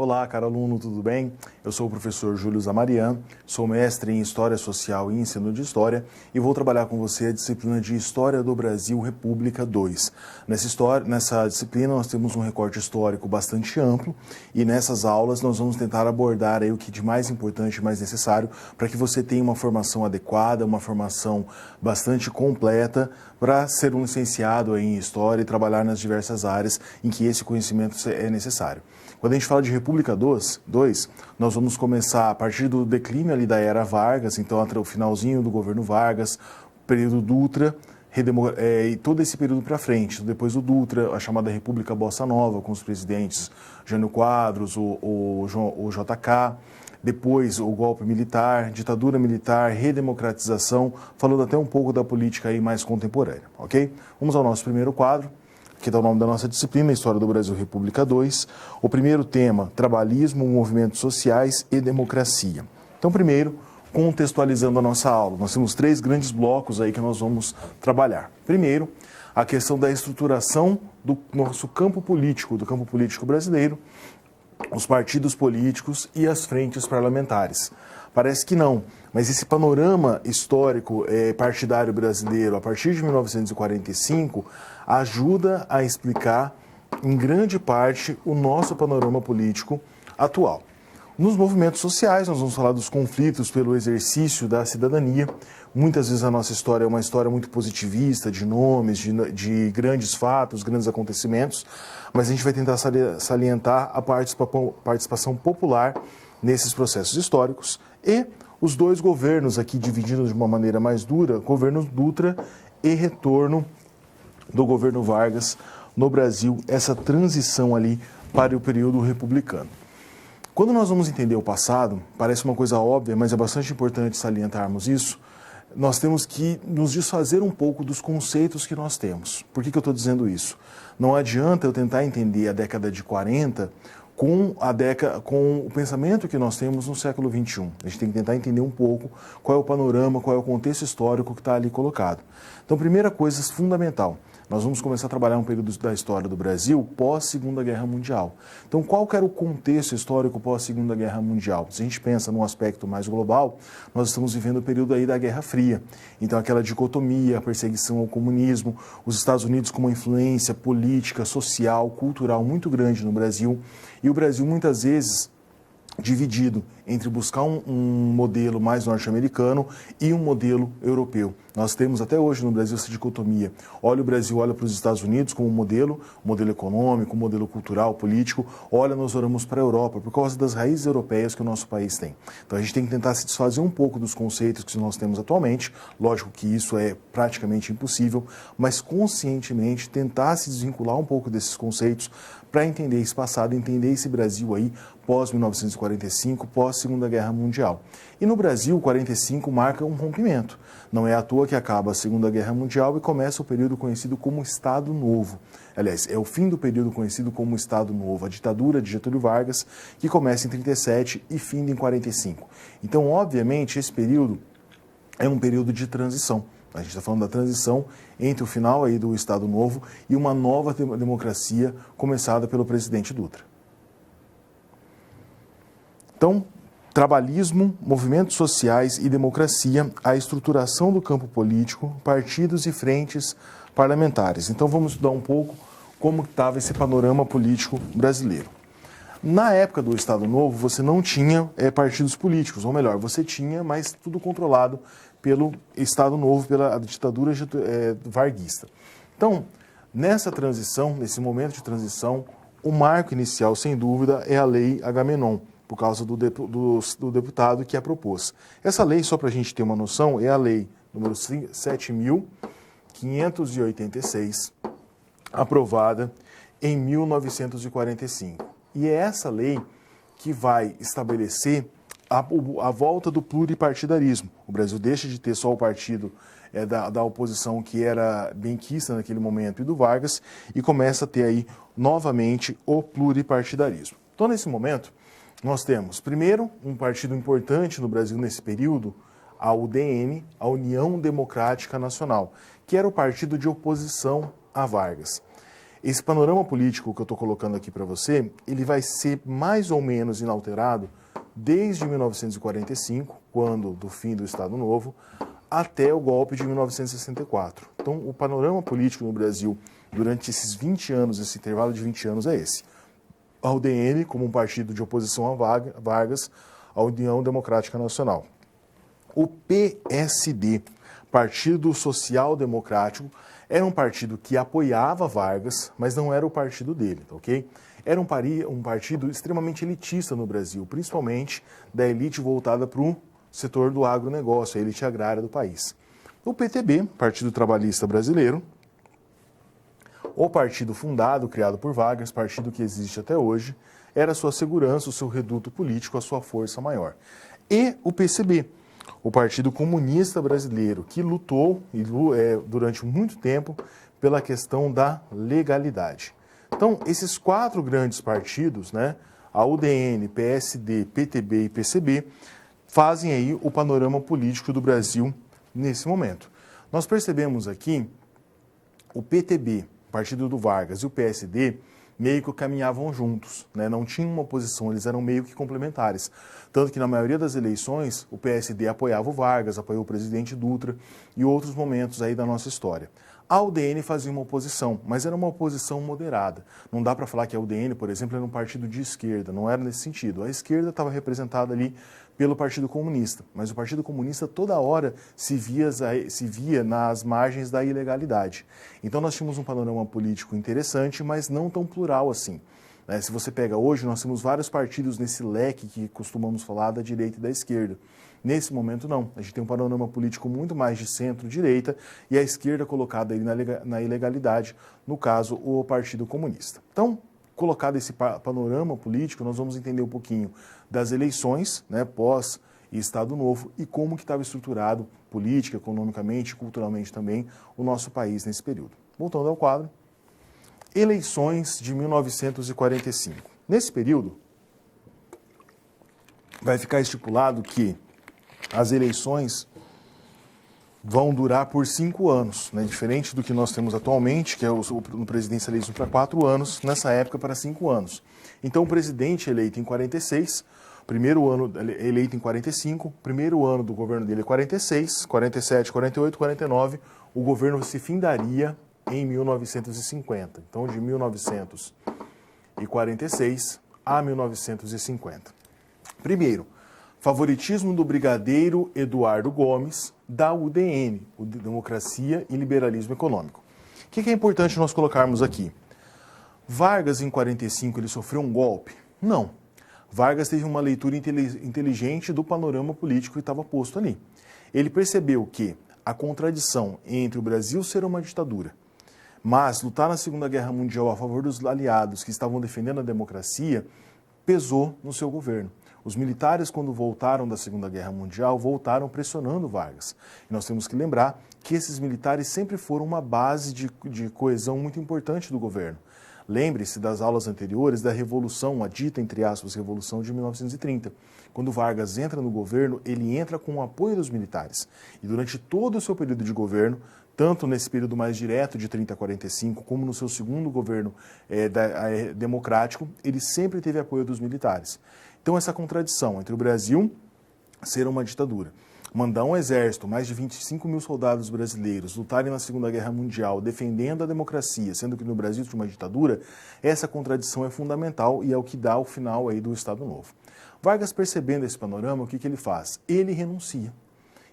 Olá, caro aluno, tudo bem? Eu sou o professor Júlio Zamarian, sou mestre em História Social e Ensino de História e vou trabalhar com você a disciplina de História do Brasil República 2. Nessa disciplina nós temos um recorte histórico bastante amplo e nessas aulas nós vamos tentar abordar aí o que de mais importante e mais necessário para que você tenha uma formação adequada, uma formação bastante completa para ser um licenciado em História e trabalhar nas diversas áreas em que esse conhecimento é necessário. Quando a gente fala de República 2, nós vamos começar a partir do declínio ali da era Vargas, então até o finalzinho do governo Vargas, período Dutra, e todo esse período para frente. Depois do Dutra, a chamada República Bossa Nova, com os presidentes Jânio Quadros, o JK, depois o golpe militar, ditadura militar, redemocratização, falando até um pouco da política aí mais contemporânea, ok? Vamos ao nosso primeiro quadro, que dá o nome da nossa disciplina, História do Brasil República 2. O primeiro tema, trabalhismo, movimentos sociais e democracia. Então, primeiro, contextualizando a nossa aula, nós temos 3 grandes blocos aí que nós vamos trabalhar. Primeiro, a questão da estruturação do nosso campo político, do campo político brasileiro, os partidos políticos e as frentes parlamentares. Parece que não, mas esse panorama histórico partidário brasileiro a partir de 1945 ajuda a explicar, em grande parte, o nosso panorama político atual. Nos movimentos sociais, nós vamos falar dos conflitos pelo exercício da cidadania. Muitas vezes a nossa história é uma história muito positivista, de nomes, de grandes fatos, grandes acontecimentos, mas a gente vai tentar salientar a participação popular nesses processos históricos e os 2 governos aqui divididos de uma maneira mais dura, governo Dutra e retorno do governo Vargas no Brasil, essa transição ali para o período republicano. Quando nós vamos entender o passado, parece uma coisa óbvia, mas é bastante importante salientarmos isso, nós temos que nos desfazer um pouco dos conceitos que nós temos. Por que eu estou dizendo isso? Não adianta eu tentar entender a década de 40 com o pensamento que nós temos no século XXI. A gente tem que tentar entender um pouco qual é o panorama, qual é o contexto histórico que está ali colocado. Então, primeira coisa fundamental, nós vamos começar a trabalhar um período da história do Brasil pós-Segunda Guerra Mundial. Então, qual que era o contexto histórico pós-Segunda Guerra Mundial? Se a gente pensa num aspecto mais global, nós estamos vivendo o período aí da Guerra Fria. Então, aquela dicotomia, a perseguição ao comunismo, os Estados Unidos com uma influência política, social, cultural muito grande no Brasil, e o Brasil muitas vezes dividido entre buscar um modelo mais norte-americano e um modelo europeu. Nós temos até hoje no Brasil essa dicotomia. Olha o Brasil, olha para os Estados Unidos como modelo econômico, modelo cultural, político. Olha, nós olhamos para a Europa por causa das raízes europeias que o nosso país tem. Então a gente tem que tentar se desfazer um pouco dos conceitos que nós temos atualmente. Lógico que isso é praticamente impossível, mas conscientemente tentar se desvincular um pouco desses conceitos para entender esse passado, entender esse Brasil aí pós-1945, pós-Segunda Guerra Mundial. E no Brasil, 45 marca um rompimento. Não é à toa que acaba a Segunda Guerra Mundial e começa o período conhecido como Estado Novo. Aliás, é o fim do período conhecido como Estado Novo, a ditadura de Getúlio Vargas, que começa em 37 e finda em 45. Então, obviamente, esse período é um período de transição. A gente está falando da transição entre o final aí do Estado Novo e uma nova democracia começada pelo presidente Dutra. Então, trabalhismo, movimentos sociais e democracia, a estruturação do campo político, partidos e frentes parlamentares. Então, vamos estudar um pouco como estava esse panorama político brasileiro. Na época do Estado Novo, você não tinha partidos políticos, ou melhor, você tinha, mas tudo controlado pelo Estado Novo, pela ditadura varguista. Então, nessa transição, nesse momento de transição, o marco inicial, sem dúvida, é a Lei Agamenon, por causa do deputado que a propôs. Essa lei, só para a gente ter uma noção, é a lei número 7.586, aprovada em 1945. E é essa lei que vai estabelecer a volta do pluripartidarismo. O Brasil deixa de ter só o partido da oposição que era benquista naquele momento e do Vargas e começa a ter aí novamente o pluripartidarismo. Então, nesse momento, nós temos, primeiro, um partido importante no Brasil nesse período, a UDN, a União Democrática Nacional, que era o partido de oposição a Vargas. Esse panorama político que eu estou colocando aqui para você, ele vai ser mais ou menos inalterado desde 1945, quando do fim do Estado Novo, até o golpe de 1964. Então, o panorama político no Brasil durante esses 20 anos, esse intervalo de 20 anos é esse. A UDN como um partido de oposição a Vargas, a União Democrática Nacional. O PSD, Partido Social Democrático, era um partido que apoiava Vargas, mas não era o partido dele, ok? Era um partido extremamente elitista no Brasil, principalmente da elite voltada para o setor do agronegócio, a elite agrária do país. O PTB, Partido Trabalhista Brasileiro, o partido fundado, criado por Vargas, partido que existe até hoje, era a sua segurança, o seu reduto político, a sua força maior. E o PCB, o Partido Comunista Brasileiro, que lutou durante muito tempo pela questão da legalidade. Então, esses quatro grandes partidos, né, a UDN, PSD, PTB e PCB, fazem aí o panorama político do Brasil nesse momento. Nós percebemos aqui o PTB, Partido do Vargas, e o PSD meio que caminhavam juntos, né? Não tinham uma oposição, eles eram meio que complementares. Tanto que na maioria das eleições o PSD apoiava o Vargas, apoiou o presidente Dutra e outros momentos aí da nossa história. A UDN fazia uma oposição, mas era uma oposição moderada. Não dá para falar que a UDN, por exemplo, era um partido de esquerda, não era nesse sentido. A esquerda estava representada ali pelo Partido Comunista, mas o Partido Comunista toda hora se via nas margens da ilegalidade. Então nós tínhamos um panorama político interessante, mas não tão plural assim. Se você pega hoje, nós temos vários partidos nesse leque que costumamos falar da direita e da esquerda. Nesse momento, não. A gente tem um panorama político muito mais de centro-direita e a esquerda colocada aí na ilegalidade, no caso, o Partido Comunista. Então, colocado esse panorama político, nós vamos entender um pouquinho das eleições, né, pós Estado Novo e como que estava estruturado política, economicamente, culturalmente também, o nosso país nesse período. Voltando ao quadro, eleições de 1945. Nesse período, vai ficar estipulado que as eleições vão durar por 5 anos, né? Diferente do que nós temos atualmente, que é o presidencialismo para 4 anos, nessa época para 5 anos. Então o presidente eleito em 46, primeiro ano eleito em 45, primeiro ano do governo dele é 46, 47, 48, 49, o governo se findaria em 1950. Então de 1946 a 1950. Primeiro, favoritismo do brigadeiro Eduardo Gomes, da UDN, Democracia e Liberalismo Econômico. O que é importante nós colocarmos aqui? Vargas, em 45, ele sofreu um golpe? Não. Vargas teve uma leitura inteligente do panorama político que estava posto ali. Ele percebeu que a contradição entre o Brasil ser uma ditadura, mas lutar na Segunda Guerra Mundial a favor dos aliados que estavam defendendo a democracia, pesou no seu governo. Os militares, quando voltaram da Segunda Guerra Mundial, voltaram pressionando Vargas. E nós temos que lembrar que esses militares sempre foram uma base de coesão muito importante do governo. Lembre-se das aulas anteriores da Revolução, a dita, entre aspas, Revolução de 1930. Quando Vargas entra no governo, ele entra com o apoio dos militares. E durante todo o seu período de governo, tanto nesse período mais direto de 30 a 45, como no seu segundo governo democrático, ele sempre teve apoio dos militares. Então essa contradição entre o Brasil ser uma ditadura, mandar um exército, mais de 25 mil soldados brasileiros, lutarem na Segunda Guerra Mundial, defendendo a democracia, sendo que no Brasil tinha uma ditadura, essa contradição é fundamental e é o que dá o final aí do Estado Novo. Vargas, percebendo esse panorama, o que ele faz? Ele renuncia.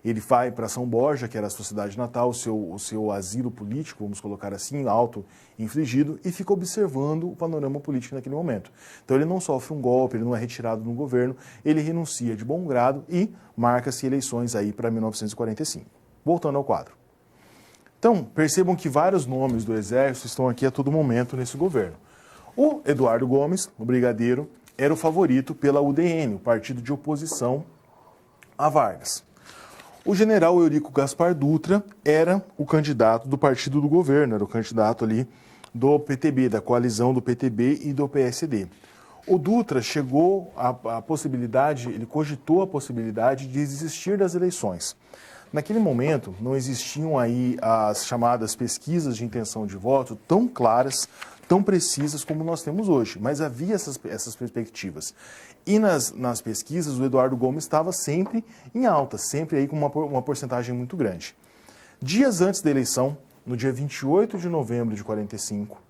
Ele vai para São Borja, que era a sua cidade natal, o seu asilo político, vamos colocar assim, auto-infligido, e fica observando o panorama político naquele momento. Então ele não sofre um golpe, ele não é retirado no governo, ele renuncia de bom grado e marca-se eleições aí para 1945. Voltando ao quadro. Então, percebam que vários nomes do Exército estão aqui a todo momento nesse governo. O Eduardo Gomes, o brigadeiro, era o favorito pela UDN, o partido de oposição a Vargas. O general Eurico Gaspar Dutra era o candidato do partido do governo, era o candidato ali do PTB, da coalizão do PTB e do PSD. O Dutra chegou à possibilidade, ele cogitou a possibilidade de desistir das eleições. Naquele momento, não existiam aí as chamadas pesquisas de intenção de voto tão claras, tão precisas como nós temos hoje, mas havia essas perspectivas. E nas pesquisas, o Eduardo Gomes estava sempre em alta, sempre aí com uma porcentagem muito grande. Dias antes da eleição, no dia 28 de novembro de 45,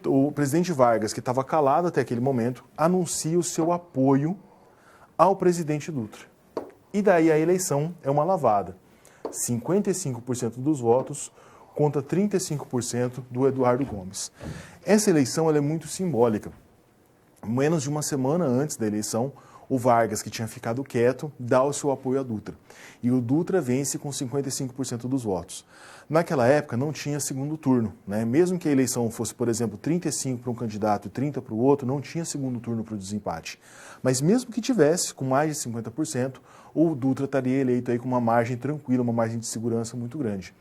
o presidente Vargas, que estava calado até aquele momento, anuncia o seu apoio ao presidente Dutra. E daí a eleição é uma lavada. 55% dos votos contra 35% do Eduardo Gomes. Essa eleição ela é muito simbólica. Menos de uma semana antes da eleição, o Vargas, que tinha ficado quieto, dá o seu apoio a Dutra. E o Dutra vence com 55% dos votos. Naquela época não tinha segundo turno, né? Mesmo que a eleição fosse, por exemplo, 35 para um candidato e 30 para o outro, não tinha segundo turno para o desempate. Mas mesmo que tivesse, com mais de 50%, o Dutra estaria eleito aí com uma margem tranquila, uma margem de segurança muito grande.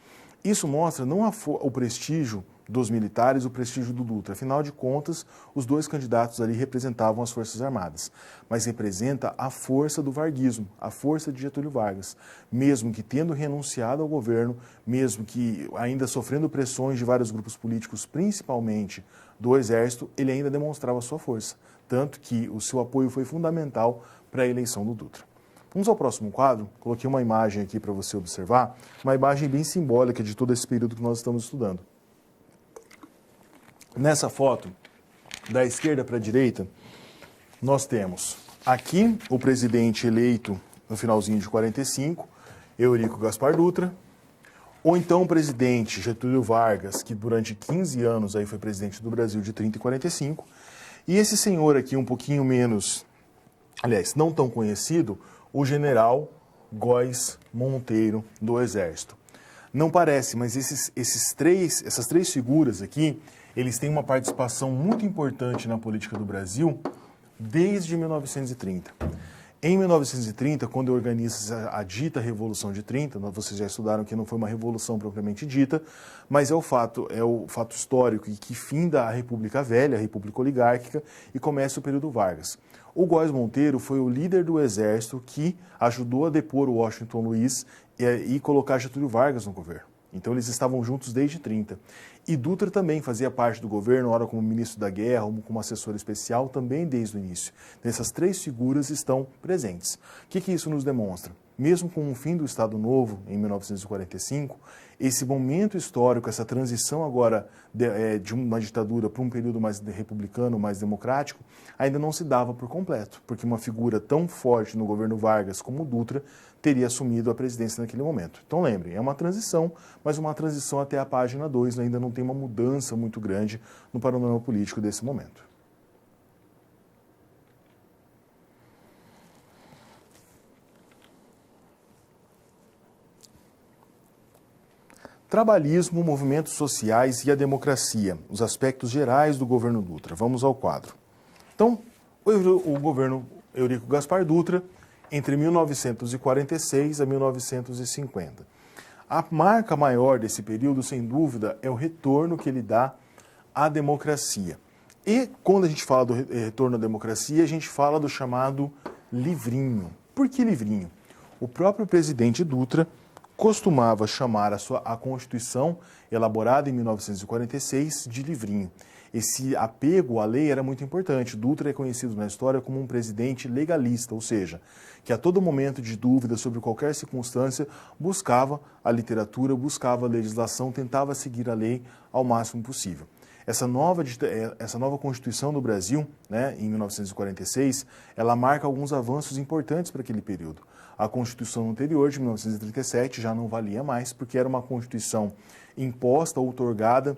Isso mostra não o prestígio dos militares, o prestígio do Dutra. Afinal de contas, os dois candidatos ali representavam as Forças Armadas, mas representa a força do varguismo, a força de Getúlio Vargas. Mesmo que tendo renunciado ao governo, mesmo que ainda sofrendo pressões de vários grupos políticos, principalmente do Exército, ele ainda demonstrava sua força. Tanto que o seu apoio foi fundamental para a eleição do Dutra. Vamos ao próximo quadro. Coloquei uma imagem aqui para você observar, uma imagem bem simbólica de todo esse período que nós estamos estudando. Nessa foto, da esquerda para a direita, nós temos aqui o presidente eleito no finalzinho de 45, Eurico Gaspar Dutra, ou então o presidente Getúlio Vargas, que durante 15 anos aí foi presidente do Brasil de 30 e 45, e esse senhor aqui um pouquinho menos, aliás, não tão conhecido, o general Góes Monteiro do Exército. Não parece, mas essas três figuras aqui, eles têm uma participação muito importante na política do Brasil desde 1930. Em 1930, quando organiza a dita Revolução de 30, vocês já estudaram que não foi uma revolução propriamente dita, mas é o fato histórico que finda a República Velha, a República Oligárquica, e começa o período Vargas. O Góes Monteiro foi o líder do Exército que ajudou a depor o Washington Luiz e colocar Getúlio Vargas no governo. Então eles estavam juntos desde 30. E Dutra também fazia parte do governo, ora como ministro da guerra, ou como assessor especial, também desde o início. Essas três figuras estão presentes. O que isso nos demonstra? Mesmo com o fim do Estado Novo, em 1945, esse momento histórico, essa transição agora de uma ditadura para um período mais republicano, mais democrático, ainda não se dava por completo, porque uma figura tão forte no governo Vargas como o Dutra teria assumido a presidência naquele momento. Então lembrem, é uma transição, mas uma transição até a página 2, ainda não tem uma mudança muito grande no panorama político desse momento. Trabalhismo, movimentos sociais e a democracia, os aspectos gerais do governo Dutra. Vamos ao quadro. Então, o governo Eurico Gaspar Dutra, entre 1946 a 1950. A marca maior desse período, sem dúvida, é o retorno que ele dá à democracia. E quando a gente fala do retorno à democracia, a gente fala do chamado livrinho. Por que livrinho? O próprio presidente Dutra costumava chamar a Constituição, elaborada em 1946, de livrinho. Esse apego à lei era muito importante. Dutra é conhecido na história como um presidente legalista, ou seja, que a todo momento de dúvida sobre qualquer circunstância buscava a literatura, buscava a legislação, tentava seguir a lei ao máximo possível. Essa nova Constituição do Brasil, né, em 1946, ela marca alguns avanços importantes para aquele período. A Constituição anterior, de 1937, já não valia mais, porque era uma Constituição imposta, outorgada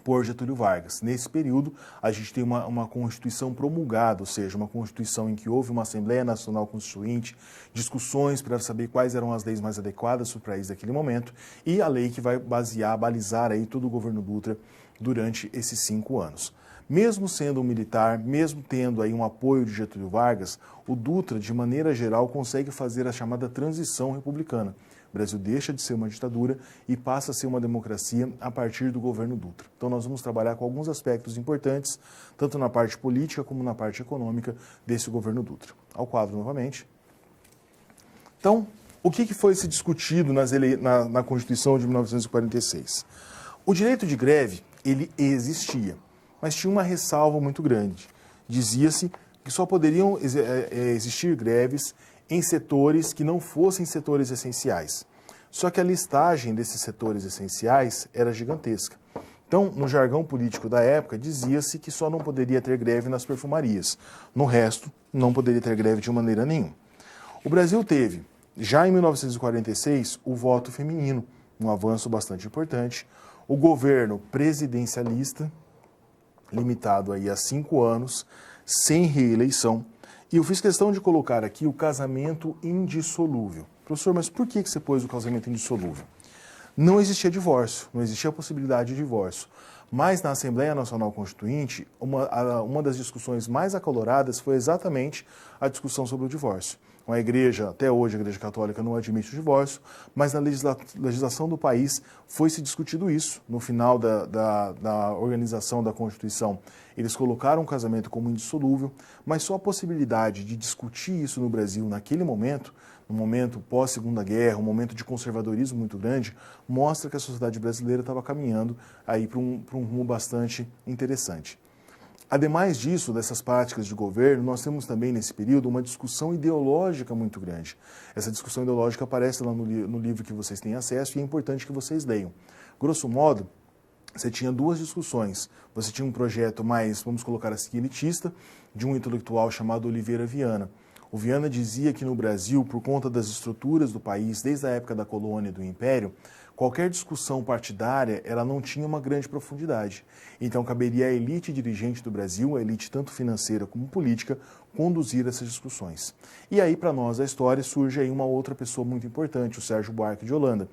por Getúlio Vargas. Nesse período, a gente tem uma Constituição promulgada, ou seja, uma Constituição em que houve uma Assembleia Nacional Constituinte, discussões para saber quais eram as leis mais adequadas para o país naquele momento, e a lei que vai balizar aí todo o governo Dutra durante esses 5 anos. Mesmo sendo um militar, mesmo tendo aí um apoio de Getúlio Vargas, o Dutra, de maneira geral, consegue fazer a chamada transição republicana. O Brasil deixa de ser uma ditadura e passa a ser uma democracia a partir do governo Dutra. Então nós vamos trabalhar com alguns aspectos importantes, tanto na parte política como na parte econômica desse governo Dutra. Ao quadro novamente. Então, O que foi se discutido na Constituição de 1946? O direito de greve, ele existia, mas tinha uma ressalva muito grande. Dizia-se que só poderiam existir greves em setores que não fossem setores essenciais. Só que a listagem desses setores essenciais era gigantesca. Então, no jargão político da época, dizia-se que só não poderia ter greve nas perfumarias. No resto, não poderia ter greve de maneira nenhuma. O Brasil teve, já em 1946, o voto feminino, um avanço bastante importante. O governo presidencialista, limitado aí a 5 anos, sem reeleição. E eu fiz questão de colocar aqui o casamento indissolúvel. Professor, mas por que você pôs o casamento indissolúvel? Não existia divórcio, não existia a possibilidade de divórcio. Mas na Assembleia Nacional Constituinte, uma das discussões mais acaloradas foi exatamente a discussão sobre o divórcio. A igreja, até hoje a Igreja Católica não admite o divórcio, mas na legislação do país foi-se discutido isso. No final da organização da Constituição, eles colocaram o casamento como indissolúvel, mas só a possibilidade de discutir isso no Brasil naquele momento, no momento pós-Segunda Guerra, um momento de conservadorismo muito grande, mostra que a sociedade brasileira estava caminhando aí para um rumo bastante interessante. Ademais disso, dessas práticas de governo, nós temos também nesse período uma discussão ideológica muito grande. Essa discussão ideológica aparece lá no livro que vocês têm acesso e é importante que vocês leiam. Grosso modo, você tinha duas discussões. Você tinha um projeto mais, vamos colocar assim, elitista, de um intelectual chamado Oliveira Viana. O Viana dizia que no Brasil, por conta das estruturas do país, desde a época da colônia e do Império, qualquer discussão partidária, ela não tinha uma grande profundidade. Então, caberia à elite dirigente do Brasil, a elite tanto financeira como política, conduzir essas discussões. E aí, para nós, da história, surge aí uma outra pessoa muito importante, o Sérgio Buarque de Holanda.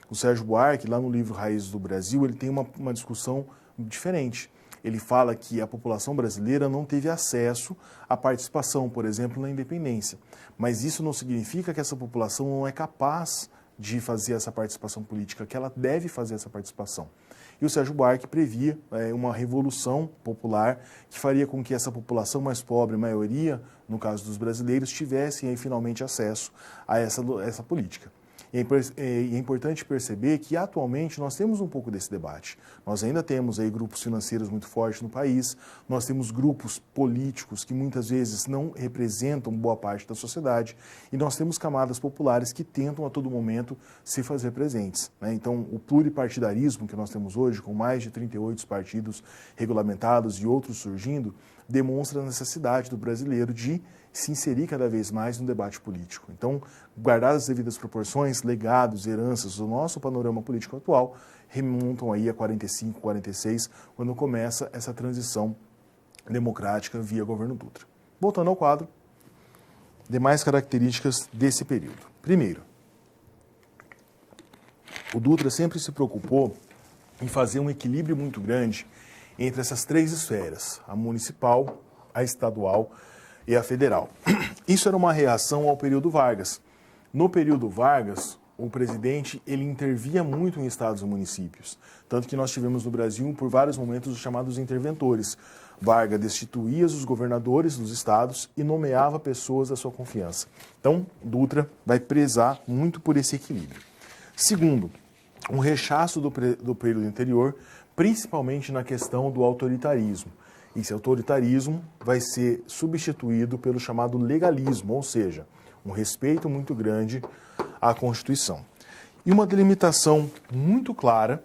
O Sérgio Buarque, lá no livro Raízes do Brasil, ele tem uma discussão diferente. Ele fala que a população brasileira não teve acesso à participação, por exemplo, na independência. Mas isso não significa que essa população não é capaz de fazer essa participação política, que ela deve fazer essa participação. E o Sérgio Buarque previa uma revolução popular que faria com que essa população mais pobre, a maioria, no caso dos brasileiros, tivessem aí, finalmente acesso a essa política. E é importante perceber que atualmente nós temos um pouco desse debate. Nós ainda temos aí grupos financeiros muito fortes no país, nós temos grupos políticos que muitas vezes não representam boa parte da sociedade e nós temos camadas populares que tentam a todo momento se fazer presentes, né? Então, o pluripartidarismo que nós temos hoje, com mais de 38 partidos regulamentados e outros surgindo, demonstra a necessidade do brasileiro de se inserir cada vez mais no debate político. Então, guardadas as devidas proporções, legados, heranças do nosso panorama político atual, remontam aí a 45, 46, quando começa essa transição democrática via governo Dutra. Voltando ao quadro, demais características desse período. Primeiro, o Dutra sempre se preocupou em fazer um equilíbrio muito grande entre essas três esferas, a municipal, a estadual e a federal. Isso era uma reação ao período Vargas. No período Vargas, o presidente ele intervia muito em estados e municípios, tanto que nós tivemos no Brasil, por vários momentos, os chamados interventores. Vargas destituía os governadores dos estados e nomeava pessoas da sua confiança. Então, Dutra vai prezar muito por esse equilíbrio. Segundo, um rechaço do período anterior, principalmente na questão do autoritarismo. Esse autoritarismo vai ser substituído pelo chamado legalismo, ou seja, um respeito muito grande à Constituição. E uma delimitação muito clara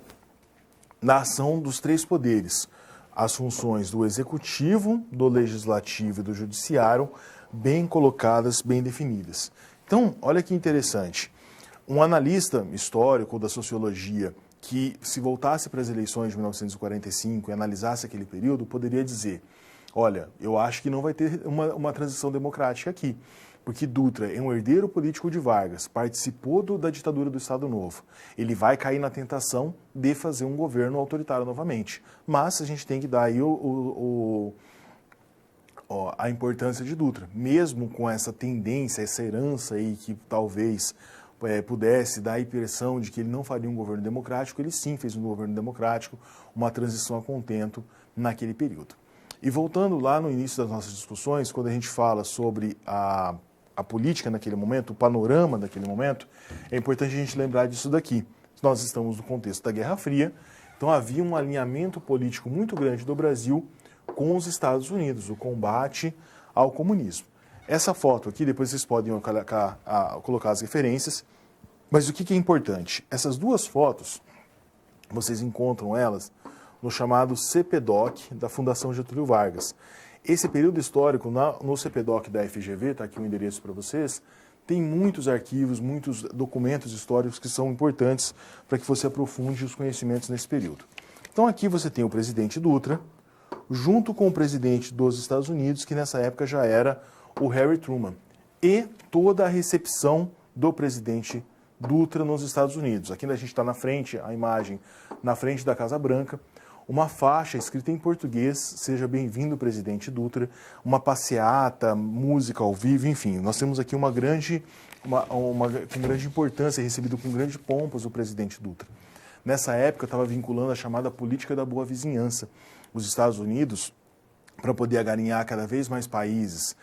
na ação dos três poderes, as funções do Executivo, do Legislativo e do Judiciário, bem colocadas, bem definidas. Então, olha que interessante, um analista histórico da sociologia que, se voltasse para as eleições de 1945 e analisasse aquele período, poderia dizer, olha, eu acho que não vai ter uma transição democrática aqui, porque Dutra é um herdeiro político de Vargas, participou da ditadura do Estado Novo. Ele vai cair na tentação de fazer um governo autoritário novamente. Mas a gente tem que dar aí a importância de Dutra. Mesmo com essa tendência, essa herança aí que talvez pudesse dar a impressão de que ele não faria um governo democrático, ele sim fez um governo democrático, uma transição a contento naquele período. E voltando lá no início das nossas discussões, quando a gente fala sobre a a política naquele momento, o panorama daquele momento, é importante a gente lembrar disso daqui. Nós estamos no contexto da Guerra Fria, então havia um alinhamento político muito grande do Brasil com os Estados Unidos, o combate ao comunismo. Essa foto aqui, depois vocês podem colocar as referências, mas o que é importante? Essas duas fotos, vocês encontram elas no chamado CPDOC da Fundação Getúlio Vargas. Esse período histórico, no CPDOC da FGV, está aqui o endereço para vocês, tem muitos arquivos, muitos documentos históricos que são importantes para que você aprofunde os conhecimentos nesse período. Então aqui você tem o presidente Dutra, junto com o presidente dos Estados Unidos, que nessa época já era o Harry Truman, e toda a recepção do presidente Dutra nos Estados Unidos. Aqui a gente está na frente, a imagem, na frente da Casa Branca, uma faixa escrita em português, seja bem-vindo, presidente Dutra, uma passeata, música ao vivo, enfim. Nós temos aqui com grande importância, recebido com grande pompas o presidente Dutra. Nessa época, estava vinculando a chamada política da boa vizinhança. Os Estados Unidos, para poder agarinhar cada vez mais países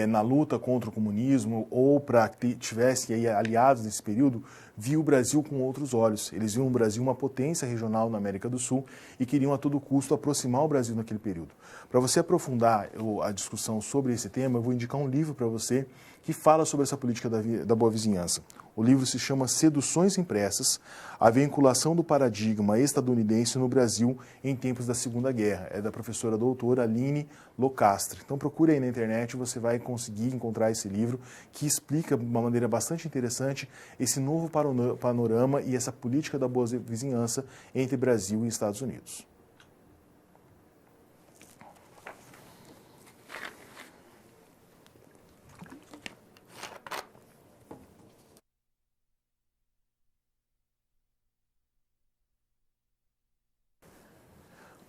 na luta contra o comunismo ou para que tivessem aí aliados nesse período, viu o Brasil com outros olhos. Eles viam o Brasil uma potência regional na América do Sul e queriam a todo custo aproximar o Brasil naquele período. Para você aprofundar a discussão sobre esse tema, eu vou indicar um livro para você que fala sobre essa política da boa vizinhança. O livro se chama Seduções Impressas, a vinculação do paradigma estadunidense no Brasil em tempos da Segunda Guerra. É da professora doutora Aline Locastre. Então procure aí na internet, você vai conseguir encontrar esse livro que explica de uma maneira bastante interessante esse novo panorama e essa política da boa vizinhança entre Brasil e Estados Unidos.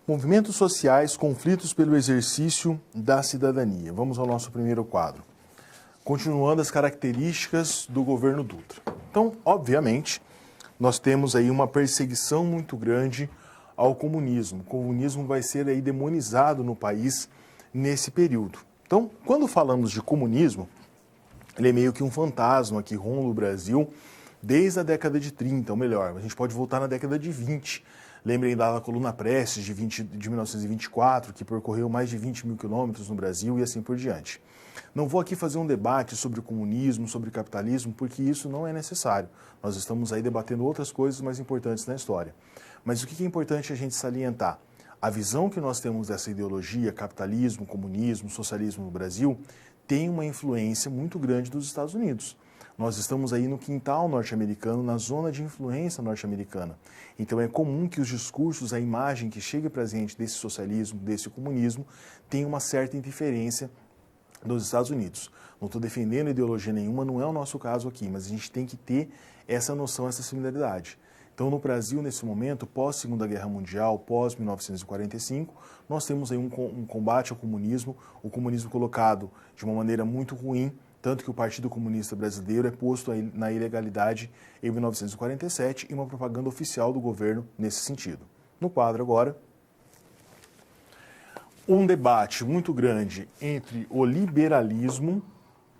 Movimentos sociais, conflitos pelo exercício da cidadania. Vamos ao nosso primeiro quadro. Continuando as características do governo Dutra. Então, obviamente, nós temos aí uma perseguição muito grande ao comunismo. O comunismo vai ser aí demonizado no país nesse período. Então, quando falamos de comunismo, ele é meio que um fantasma que ronda o Brasil desde a década de 30, ou melhor, a gente pode voltar na década de 20. Lembrem da coluna Prestes de 1924, que percorreu mais de 20 mil quilômetros no Brasil e assim por diante. Não vou aqui fazer um debate sobre o comunismo, sobre o capitalismo, porque isso não é necessário. Nós estamos aí debatendo outras coisas mais importantes na história. Mas o que é importante a gente salientar? A visão que nós temos dessa ideologia, capitalismo, comunismo, socialismo no Brasil, tem uma influência muito grande dos Estados Unidos. Nós estamos aí no quintal norte-americano, na zona de influência norte-americana. Então é comum que os discursos, a imagem que chega para a gente desse socialismo, desse comunismo, tenha uma certa interferência dos Estados Unidos. Não estou defendendo ideologia nenhuma, não é o nosso caso aqui, mas a gente tem que ter essa noção, essa similaridade. Então, no Brasil, nesse momento, pós-Segunda Guerra Mundial, pós-1945, nós temos aí um combate ao comunismo, o comunismo colocado de uma maneira muito ruim, tanto que o Partido Comunista Brasileiro é posto na ilegalidade em 1947 e uma propaganda oficial do governo nesse sentido. No quadro agora, um debate muito grande entre o liberalismo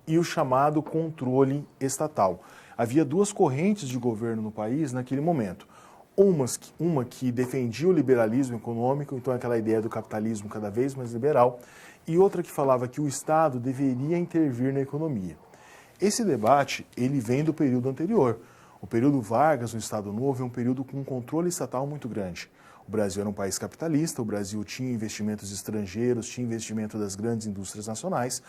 e o chamado controle estatal. Havia duas correntes de governo no país naquele momento. Uma que defendia o liberalismo econômico, então aquela ideia do capitalismo cada vez mais liberal, e outra que falava que o Estado deveria intervir na economia. Esse debate, ele vem do período anterior. O período Vargas, no Estado Novo, é um período com um controle estatal muito grande. O Brasil era um país capitalista, o Brasil tinha investimentos estrangeiros, tinha investimento das grandes indústrias nacionais,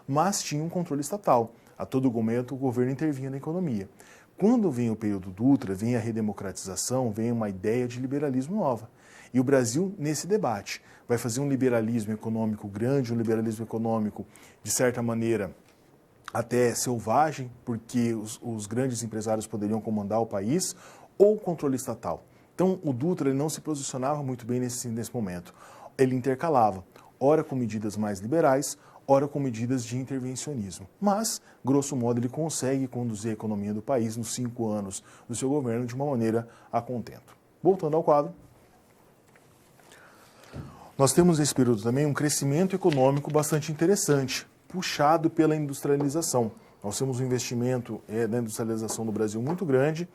mas tinha um controle estatal. A todo momento o governo intervinha na economia. Quando vem o período Dutra, vem a redemocratização, vem uma ideia de liberalismo nova. E o Brasil, nesse debate, vai fazer um liberalismo econômico grande, um liberalismo econômico, de certa maneira, até selvagem, porque os grandes empresários poderiam comandar o país, ou controle estatal. Então, o Dutra ele não se posicionava muito bem nesse momento. Ele intercalava, ora com medidas mais liberais, ora com medidas de intervencionismo. Mas, grosso modo, ele consegue conduzir a economia do país nos 5 anos do seu governo de uma maneira a contento. Voltando ao quadro. Nós temos nesse período também um crescimento econômico bastante interessante, puxado pela industrialização. Nós temos um investimento na industrialização do Brasil muito grande.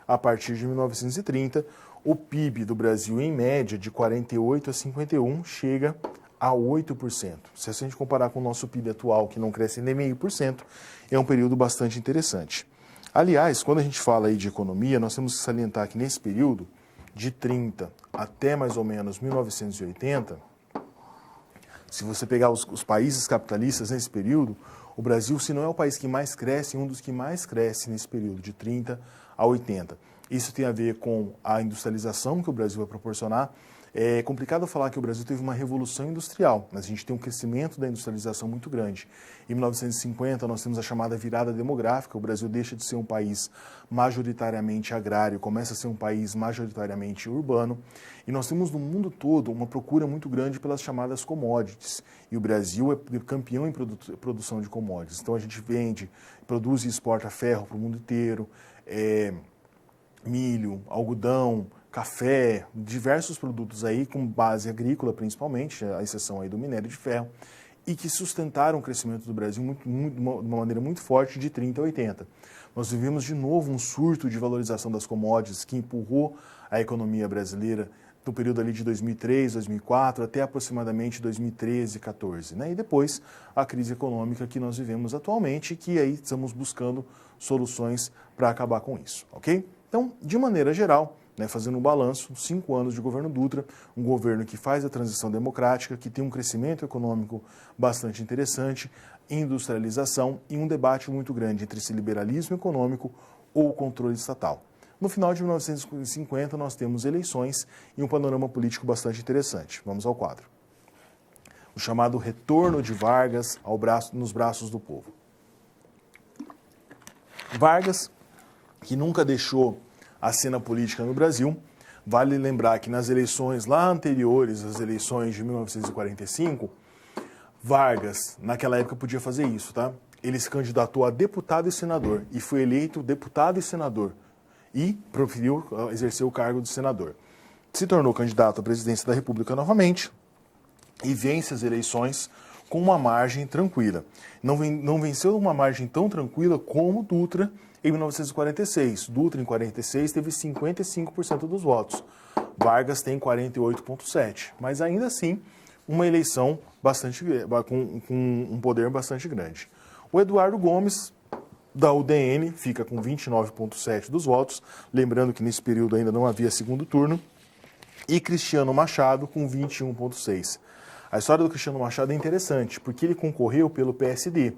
A partir de 1930, o PIB do Brasil, em média, de 48 a 51, chega a 8%. Se a gente comparar com o nosso PIB atual, que não cresce nem 0,5%, é um período bastante interessante. Aliás, quando a gente fala aí de economia, nós temos que salientar que nesse período, de 30 até mais ou menos 1980, se você pegar os países capitalistas nesse período, o Brasil, se não é o país que mais cresce, é um dos que mais cresce nesse período, de 30 a 80. Isso tem a ver com a industrialização que o Brasil vai proporcionar. É complicado falar que o Brasil teve uma revolução industrial, mas a gente tem um crescimento da industrialização muito grande. Em 1950, nós temos a chamada virada demográfica. O Brasil deixa de ser um país majoritariamente agrário, começa a ser um país majoritariamente urbano. E nós temos no mundo todo uma procura muito grande pelas chamadas commodities. E o Brasil é campeão em produção de commodities. Então a gente vende, produz e exporta ferro para o mundo inteiro, milho, algodão, café, diversos produtos aí com base agrícola principalmente, a exceção aí do minério de ferro, e que sustentaram o crescimento do Brasil de uma maneira muito forte de 30 a 80. Nós vivemos de novo um surto de valorização das commodities que empurrou a economia brasileira no período ali de 2003, 2004 até aproximadamente 2013, 14, né? E depois a crise econômica que nós vivemos atualmente, que aí estamos buscando soluções para acabar com isso, ok? Então, de maneira geral, fazendo um balanço, 5 anos de governo Dutra, um governo que faz a transição democrática, que tem um crescimento econômico bastante interessante, industrialização e um debate muito grande entre esse liberalismo econômico ou controle estatal. No final de 1950, nós temos eleições e um panorama político bastante interessante. Vamos ao quadro. O chamado retorno de Vargas nos braços do povo. Vargas, que nunca deixou a cena política no Brasil. Vale lembrar que nas eleições lá anteriores, às eleições de 1945, Vargas, naquela época, podia fazer isso, tá? Ele se candidatou a deputado e senador e foi eleito deputado e senador e preferiu exercer o cargo de senador. Se tornou candidato à presidência da República novamente e vence as eleições com uma margem tranquila. Não venceu uma margem tão tranquila como Dutra em 1946. Dutra, em 46, teve 55% dos votos. Vargas tem 48,7%. Mas ainda assim, uma eleição com um poder bastante grande. O Eduardo Gomes, da UDN, fica com 29,7% dos votos. Lembrando que nesse período ainda não havia segundo turno. E Cristiano Machado, com 21,6%. A história do Cristiano Machado é interessante, porque ele concorreu pelo PSD,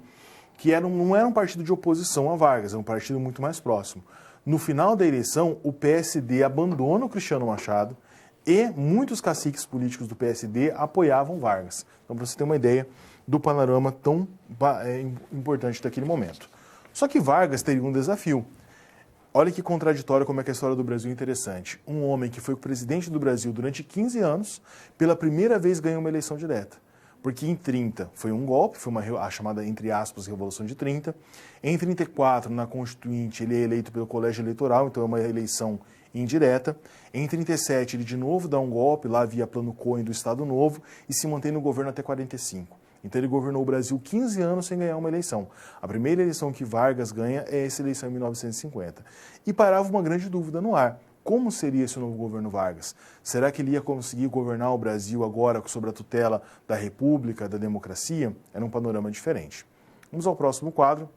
que não era um partido de oposição a Vargas, era um partido muito mais próximo. No final da eleição, o PSD abandona o Cristiano Machado e muitos caciques políticos do PSD apoiavam Vargas. Então, para você ter uma ideia do panorama tão importante daquele momento. Só que Vargas teria um desafio. Olha que contraditório como é que a história do Brasil é interessante. Um homem que foi presidente do Brasil durante 15 anos, pela primeira vez ganhou uma eleição direta. Porque em 30 foi um golpe, foi a chamada, entre aspas, Revolução de 30. Em 34, na Constituinte, ele é eleito pelo Colégio Eleitoral, então é uma eleição indireta. Em 37, ele de novo dá um golpe, lá via Plano Cohen do Estado Novo, e se mantém no governo até 45. Então ele governou o Brasil 15 anos sem ganhar uma eleição. A primeira eleição que Vargas ganha é essa eleição em 1950. E parava uma grande dúvida no ar. Como seria esse novo governo Vargas? Será que ele ia conseguir governar o Brasil agora sob a tutela da República, da democracia? Era um panorama diferente. Vamos ao próximo quadro.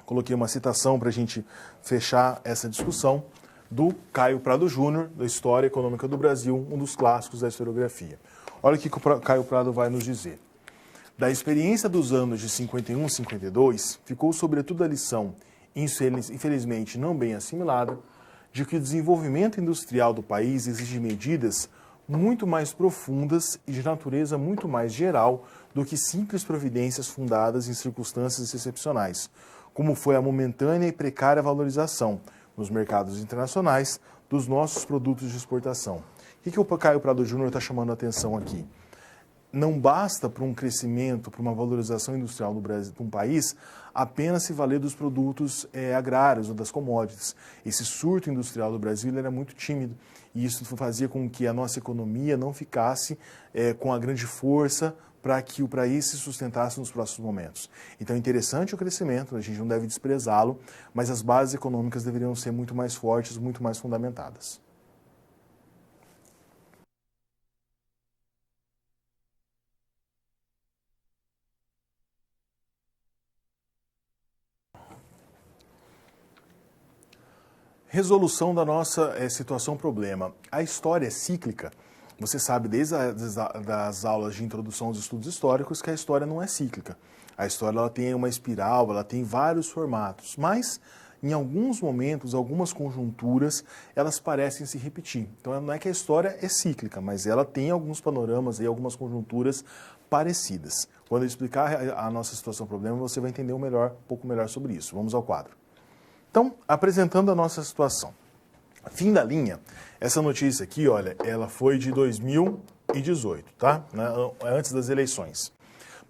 Coloquei uma citação para a gente fechar essa discussão do Caio Prado Júnior, da História Econômica do Brasil, um dos clássicos da historiografia. Olha o que o Caio Prado vai nos dizer. Da experiência dos anos de 51 e 52, ficou sobretudo a lição, infelizmente não bem assimilada, de que o desenvolvimento industrial do país exige medidas muito mais profundas e de natureza muito mais geral do que simples providências fundadas em circunstâncias excepcionais, como foi a momentânea e precária valorização nos mercados internacionais dos nossos produtos de exportação. O que o Caio Prado Júnior está chamando a atenção aqui? Não basta para um crescimento, para uma valorização industrial do Brasil, de um país, apenas se valer dos produtos agrários ou das commodities. Esse surto industrial do Brasil era muito tímido e isso fazia com que a nossa economia não ficasse com a grande força para que o país se sustentasse nos próximos momentos. Então é interessante o crescimento, a gente não deve desprezá-lo, mas as bases econômicas deveriam ser muito mais fortes, muito mais fundamentadas. Resolução da nossa situação-problema. A história é cíclica. Você sabe desde das aulas de introdução aos estudos históricos que a história não é cíclica. A história ela tem uma espiral, ela tem vários formatos, mas em alguns momentos, algumas conjunturas, elas parecem se repetir. Então não é que a história é cíclica, mas ela tem alguns panoramas e algumas conjunturas parecidas. Quando eu explicar a nossa situação-problema, você vai entender um pouco melhor sobre isso. Vamos ao quadro. Então, apresentando a nossa situação. Fim da linha, essa notícia aqui, olha, ela foi de 2018, tá? Antes das eleições.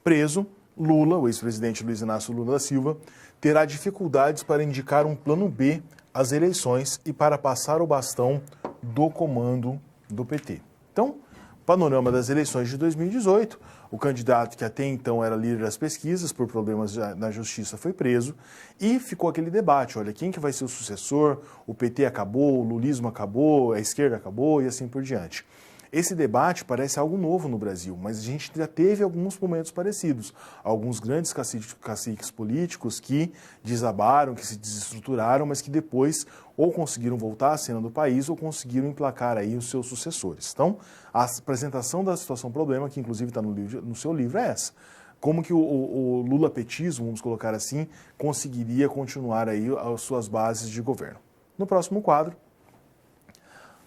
Preso, Lula, o ex-presidente Luiz Inácio Lula da Silva, terá dificuldades para indicar um plano B às eleições e para passar o bastão do comando do PT. Então, panorama das eleições de 2018, o candidato que até então era líder das pesquisas por problemas na justiça foi preso e ficou aquele debate, olha, quem que vai ser o sucessor? O PT acabou, o lulismo acabou, a esquerda acabou e assim por diante. Esse debate parece algo novo no Brasil, mas a gente já teve alguns momentos parecidos. Alguns grandes caciques políticos que desabaram, que se desestruturaram, mas que depois ou conseguiram voltar à cena do país ou conseguiram emplacar aí os seus sucessores. Então, a apresentação da situação-problema, que inclusive está no seu livro, é essa. Como que o lulapetismo, vamos colocar assim, conseguiria continuar aí as suas bases de governo. No próximo quadro,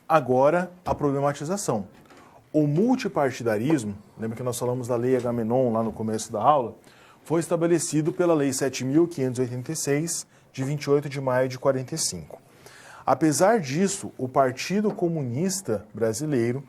agora a problematização. O multipartidarismo, lembra que nós falamos da Lei Agamenon lá no começo da aula, foi estabelecido pela Lei 7.586, de 28 de maio de 45. Apesar disso, o Partido Comunista Brasileiro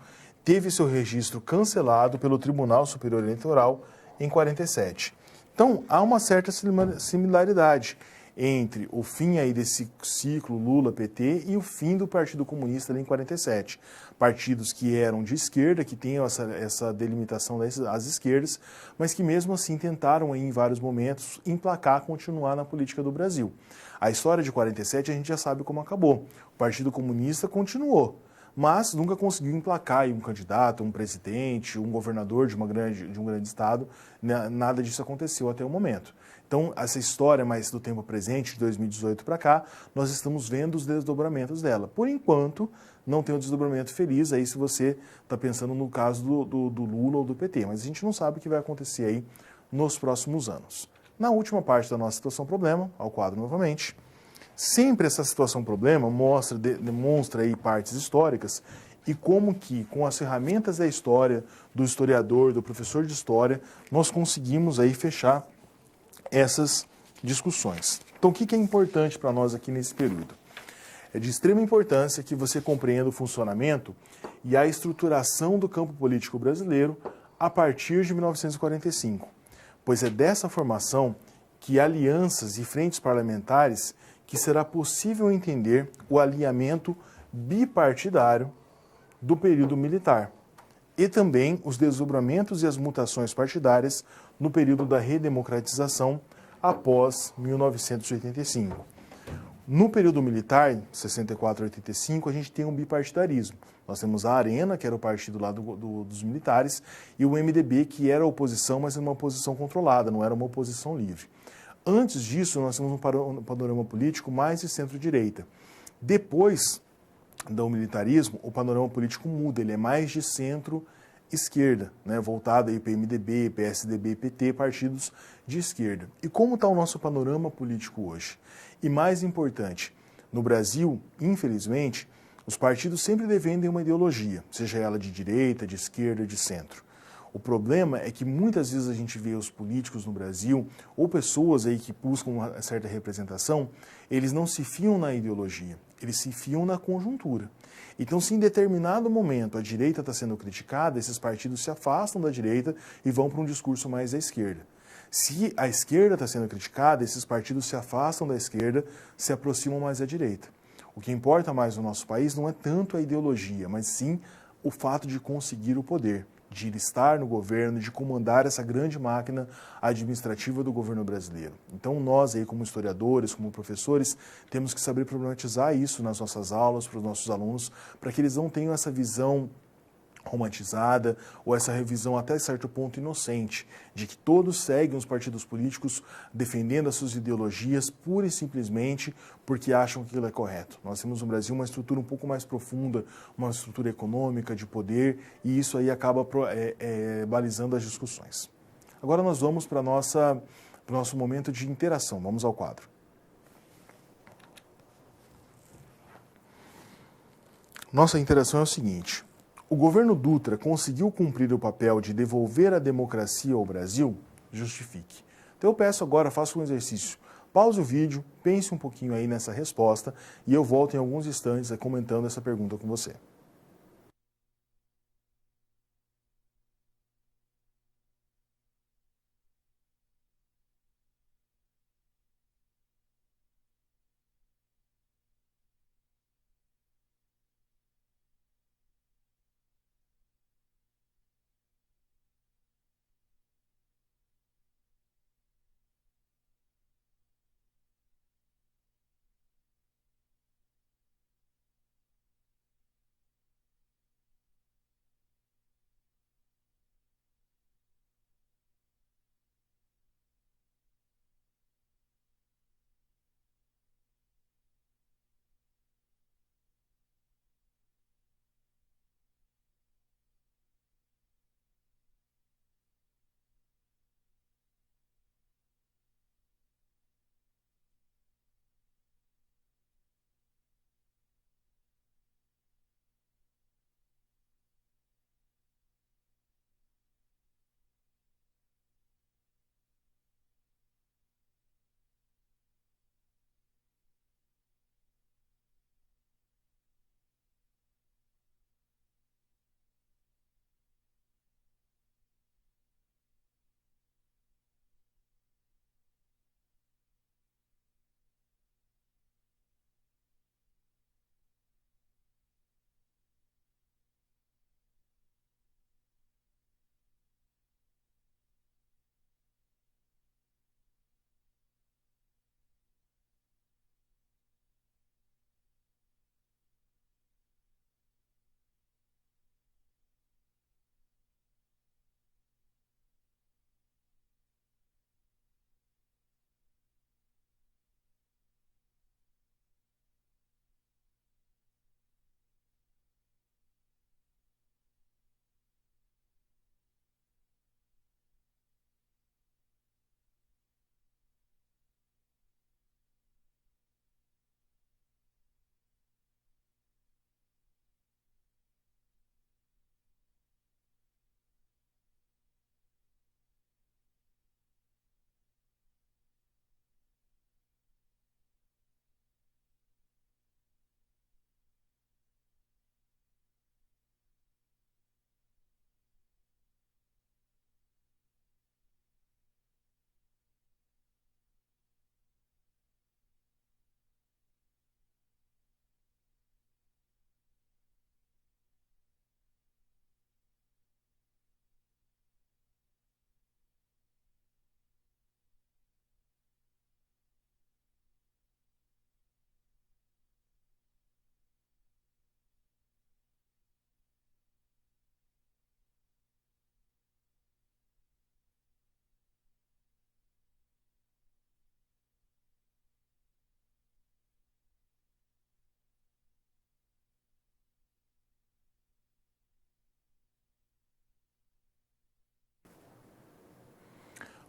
teve seu registro cancelado pelo Tribunal Superior Eleitoral em 47. Então, há uma certa similaridade entre o fim aí desse ciclo Lula-PT e o fim do Partido Comunista ali em 47. Partidos que eram de esquerda, que tinham essa delimitação das esquerdas, mas que mesmo assim tentaram aí, em vários momentos emplacar, continuar na política do Brasil. A história de 47 a gente já sabe como acabou. O Partido Comunista continuou, mas nunca conseguiu emplacar aí um candidato, um presidente, um governador de um grande estado. Nada disso aconteceu até o momento. Então, essa história mais do tempo presente, de 2018 para cá, nós estamos vendo os desdobramentos dela. Por enquanto, não tem um desdobramento feliz aí se você está pensando no caso do Lula ou do PT, mas a gente não sabe o que vai acontecer aí nos próximos anos. Na última parte da nossa situação-problema, ao quadro novamente, sempre essa situação-problema demonstra aí partes históricas e como que, com as ferramentas da história, do historiador, do professor de história, nós conseguimos aí fechar essas discussões. Então, o que é importante para nós aqui nesse período? É de extrema importância que você compreenda o funcionamento e a estruturação do campo político brasileiro a partir de 1945, pois é dessa formação que alianças e frentes parlamentares que será possível entender o alinhamento bipartidário do período militar e também os desdobramentos e as mutações partidárias no período da redemocratização após 1985. No período militar, 64 a 85, a gente tem um bipartidarismo. Nós temos a Arena, que era o partido lá dos militares, e o MDB, que era a oposição, mas era uma oposição controlada, não era uma oposição livre. Antes disso, nós temos um panorama político mais de centro-direita. Depois do militarismo, o panorama político muda, ele é mais de centro-esquerda, né? Voltado aí para MDB, PSDB, PT, partidos de esquerda. E como está o nosso panorama político hoje? E mais importante, no Brasil, infelizmente, os partidos sempre defendem uma ideologia, seja ela de direita, de esquerda, de centro. O problema é que muitas vezes a gente vê os políticos no Brasil, ou pessoas aí que buscam uma certa representação, eles não se fiam na ideologia, eles se fiam na conjuntura. Então, se em determinado momento a direita está sendo criticada, esses partidos se afastam da direita e vão para um discurso mais à esquerda. Se a esquerda está sendo criticada, esses partidos se afastam da esquerda, se aproximam mais à direita. O que importa mais no nosso país não é tanto a ideologia, mas sim o fato de conseguir o poder. de estar no governo, de comandar essa grande máquina administrativa do governo brasileiro. Então nós aí como historiadores, como professores, temos que saber problematizar isso nas nossas aulas, para os nossos alunos, para que eles não tenham essa visão romantizada ou essa revisão até certo ponto inocente, de que todos seguem os partidos políticos defendendo as suas ideologias pura e simplesmente porque acham que aquilo é correto. Nós temos no Brasil uma estrutura um pouco mais profunda, uma estrutura econômica, de poder, e isso aí acaba balizando as discussões. Agora nós vamos para o nosso momento de interação. Vamos ao quadro. Nossa interação é o seguinte: o governo Dutra conseguiu cumprir o papel de devolver a democracia ao Brasil? Justifique. Então eu peço agora, faça um exercício. Pause o vídeo, pense um pouquinho aí nessa resposta e eu volto em alguns instantes comentando essa pergunta com você.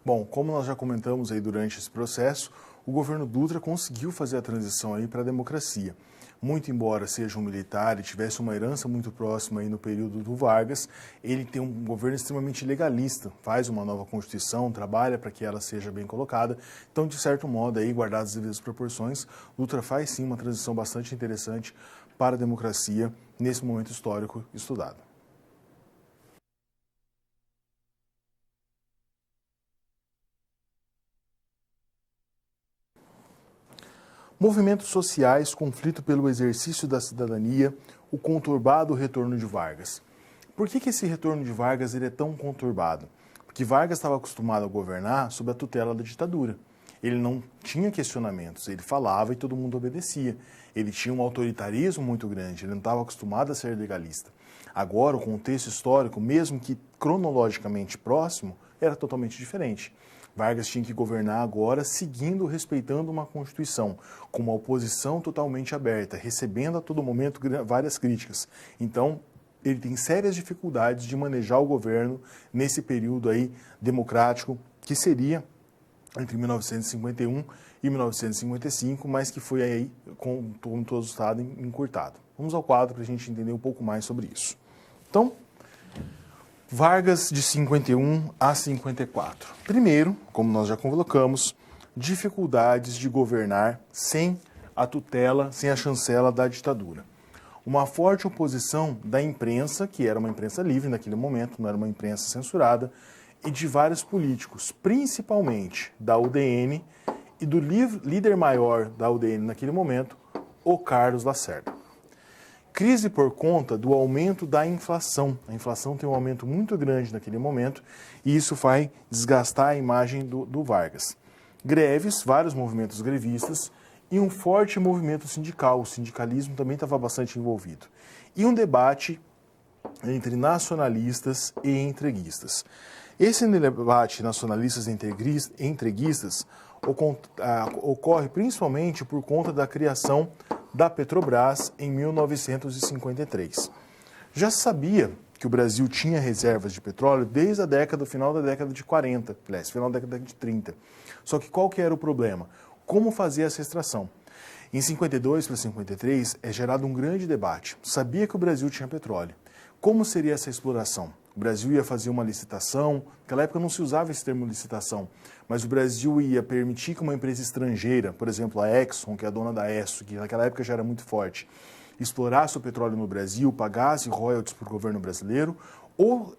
Bom, como nós já comentamos aí durante esse processo, o governo Dutra conseguiu fazer a transição aí para a democracia. Muito embora seja um militar e tivesse uma herança muito próxima aí no período do Vargas, ele tem um governo extremamente legalista, faz uma nova Constituição, trabalha para que ela seja bem colocada. Então, de certo modo, aí, guardadas as devidas proporções, Dutra faz sim uma transição bastante interessante para a democracia nesse momento histórico estudado. Movimentos sociais, conflito pelo exercício da cidadania, o conturbado retorno de Vargas. Por que esse retorno de Vargas ele é tão conturbado? Porque Vargas estava acostumado a governar sob a tutela da ditadura. Ele não tinha questionamentos, ele falava e todo mundo obedecia. Ele tinha um autoritarismo muito grande, ele não estava acostumado a ser legalista. Agora, o contexto histórico, mesmo que cronologicamente próximo, era totalmente diferente. Vargas tinha que governar agora seguindo, respeitando uma Constituição, com uma oposição totalmente aberta, recebendo a todo momento várias críticas. Então, ele tem sérias dificuldades de manejar o governo nesse período aí democrático, que seria entre 1951 e 1955, mas que foi aí, com todo o Estado, encurtado. Vamos ao quadro para a gente entender um pouco mais sobre isso. Então, Vargas de 51 a 54. Primeiro, como nós já colocamos, dificuldades de governar sem a tutela, sem a chancela da ditadura. Uma forte oposição da imprensa, que era uma imprensa livre naquele momento, não era uma imprensa censurada, e de vários políticos, principalmente da UDN e do líder maior da UDN naquele momento, o Carlos Lacerda. Crise por conta do aumento da inflação. A inflação tem um aumento muito grande naquele momento e isso vai desgastar a imagem do Vargas. Greves, vários movimentos grevistas e um forte movimento sindical. O sindicalismo também estava bastante envolvido. E um debate entre nacionalistas e entreguistas. Esse debate nacionalistas e entreguistas ocorre principalmente por conta da criação da Petrobras em 1953. Já se sabia que o Brasil tinha reservas de petróleo desde o final da década de 40, final da década de 30. Só que qual que era o problema? Como fazer essa extração? Em 52 para 53 é gerado um grande debate. Sabia que o Brasil tinha petróleo. Como seria essa exploração? O Brasil ia fazer uma licitação, naquela época não se usava esse termo licitação, mas o Brasil ia permitir que uma empresa estrangeira, por exemplo a Exxon, que é a dona da Esso, que naquela época já era muito forte, explorasse o petróleo no Brasil, pagasse royalties para o governo brasileiro, ou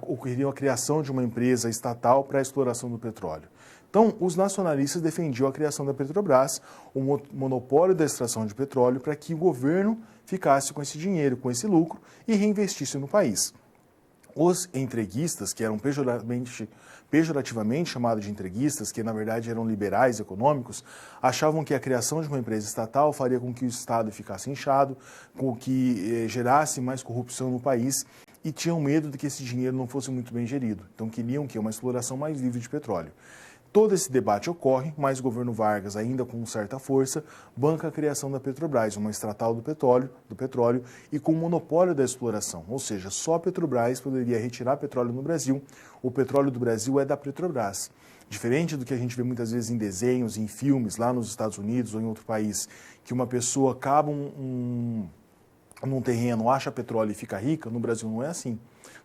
ocorreria a criação de uma empresa estatal para a exploração do petróleo. Então, os nacionalistas defendiam a criação da Petrobras, o monopólio da extração de petróleo, para que o governo ficasse com esse dinheiro, com esse lucro e reinvestisse no país. Os entreguistas, que eram pejorativamente chamados de entreguistas, que na verdade eram liberais econômicos, achavam que a criação de uma empresa estatal faria com que o Estado ficasse inchado, com que gerasse mais corrupção no país e tinham medo de que esse dinheiro não fosse muito bem gerido. Então queriam que uma exploração mais livre de petróleo. Todo esse debate ocorre, mas o governo Vargas, ainda com certa força, banca a criação da Petrobras, uma estatal do petróleo e com o monopólio da exploração. Ou seja, só a Petrobras poderia retirar petróleo no Brasil. O petróleo do Brasil é da Petrobras. Diferente do que a gente vê muitas vezes em desenhos, em filmes, lá nos Estados Unidos ou em outro país, que uma pessoa cava num terreno, acha petróleo e fica rica, no Brasil não é assim.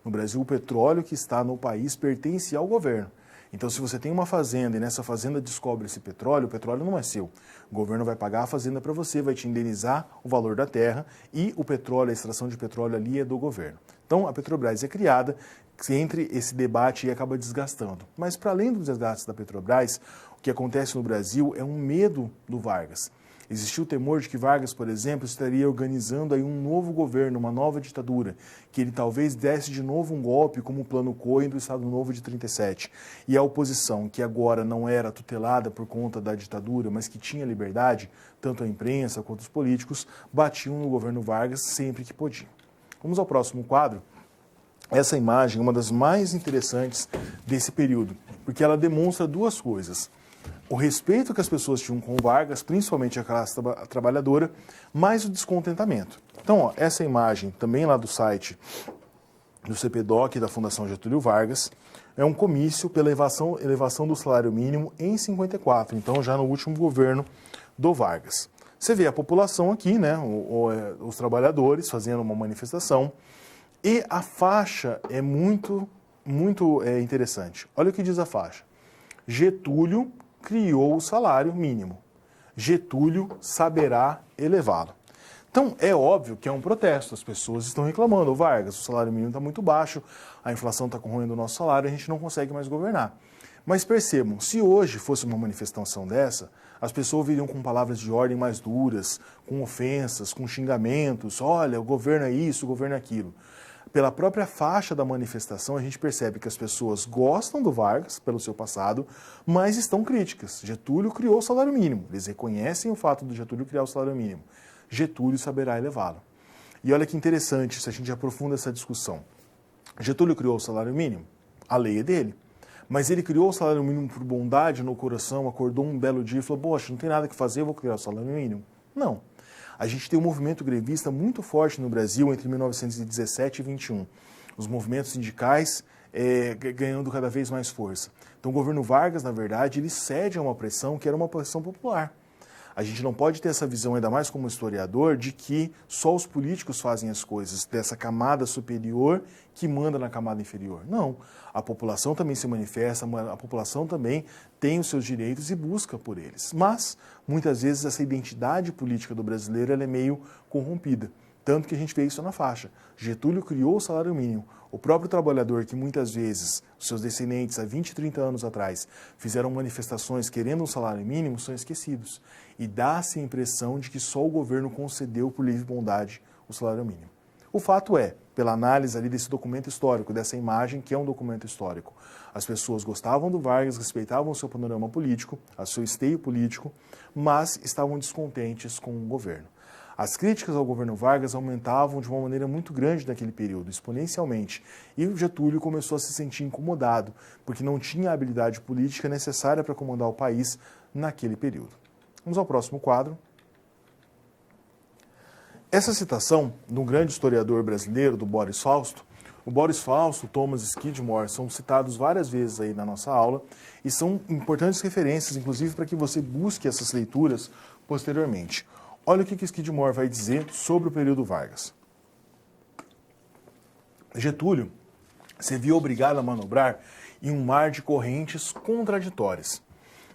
No Brasil, o petróleo que está no país pertence ao governo. Então, se você tem uma fazenda e nessa fazenda descobre esse petróleo, o petróleo não é seu. O governo vai pagar a fazenda para você, vai te indenizar o valor da terra e o petróleo, a extração de petróleo ali é do governo. Então, a Petrobras é criada, entre esse debate e acaba desgastando. Mas, para além dos desgastes da Petrobras, o que acontece no Brasil é um medo do Vargas. Existiu o temor de que Vargas, por exemplo, estaria organizando aí um novo governo, uma nova ditadura, que ele talvez desse de novo um golpe, como o Plano Cohen do Estado Novo de 37. E a oposição, que agora não era tutelada por conta da ditadura, mas que tinha liberdade, tanto a imprensa quanto os políticos, batiam no governo Vargas sempre que podiam. Vamos ao próximo quadro. Essa imagem é uma das mais interessantes desse período, porque ela demonstra duas coisas. O respeito que as pessoas tinham com o Vargas, principalmente a classe trabalhadora, mas o descontentamento. Então, essa imagem, também lá do site do CPDOC, da Fundação Getúlio Vargas, é um comício pela elevação do salário mínimo em 54, então já no último governo do Vargas. Você vê a população aqui, né, os trabalhadores fazendo uma manifestação, e a faixa é muito interessante. Olha o que diz a faixa. Getúlio criou o salário mínimo. Getúlio saberá elevá-lo. Então, é óbvio que é um protesto. As pessoas estão reclamando. Vargas, o salário mínimo está muito baixo, a inflação está corroendo o nosso salário, a gente não consegue mais governar. Mas percebam, se hoje fosse uma manifestação dessa, as pessoas viriam com palavras de ordem mais duras, com ofensas, com xingamentos. Olha, o governo é isso, o governo é aquilo. Pela própria faixa da manifestação, a gente percebe que as pessoas gostam do Vargas, pelo seu passado, mas estão críticas. Getúlio criou o salário mínimo. Eles reconhecem o fato do Getúlio criar o salário mínimo. Getúlio saberá elevá-lo. E olha que interessante, se a gente aprofunda essa discussão. Getúlio criou o salário mínimo? A lei é dele. Mas ele criou o salário mínimo por bondade no coração, acordou um belo dia e falou, poxa, não tem nada que fazer, eu vou criar o salário mínimo. Não. A gente tem um movimento grevista muito forte no Brasil entre 1917 e 21. Os movimentos sindicais ganhando cada vez mais força. Então o governo Vargas, na verdade, ele cede a uma pressão que era uma pressão popular. A gente não pode ter essa visão, ainda mais como historiador, de que só os políticos fazem as coisas, dessa camada superior que manda na camada inferior. Não. A população também se manifesta, a população também tem os seus direitos e busca por eles. Mas, muitas vezes, essa identidade política do brasileiro ela é meio corrompida. Tanto que a gente vê isso na faixa. Getúlio criou o salário mínimo. O próprio trabalhador que muitas vezes, os seus descendentes há 20, 30 anos atrás, fizeram manifestações querendo um salário mínimo, são esquecidos. E dá-se a impressão de que só o governo concedeu por livre bondade o salário mínimo. O fato é, pela análise ali desse documento histórico, dessa imagem que é um documento histórico, as pessoas gostavam do Vargas, respeitavam o seu panorama político, o seu esteio político, mas estavam descontentes com o governo. As críticas ao governo Vargas aumentavam de uma maneira muito grande naquele período, exponencialmente. E o Getúlio começou a se sentir incomodado, porque não tinha a habilidade política necessária para comandar o país naquele período. Vamos ao próximo quadro. Essa citação de um grande historiador brasileiro, do Boris Fausto, o Boris Fausto, Thomas Skidmore, são citados várias vezes aí na nossa aula e são importantes referências, inclusive, para que você busque essas leituras posteriormente. Olha o que Skidmore vai dizer sobre o período Vargas. Getúlio se viu obrigado a manobrar em um mar de correntes contraditórias.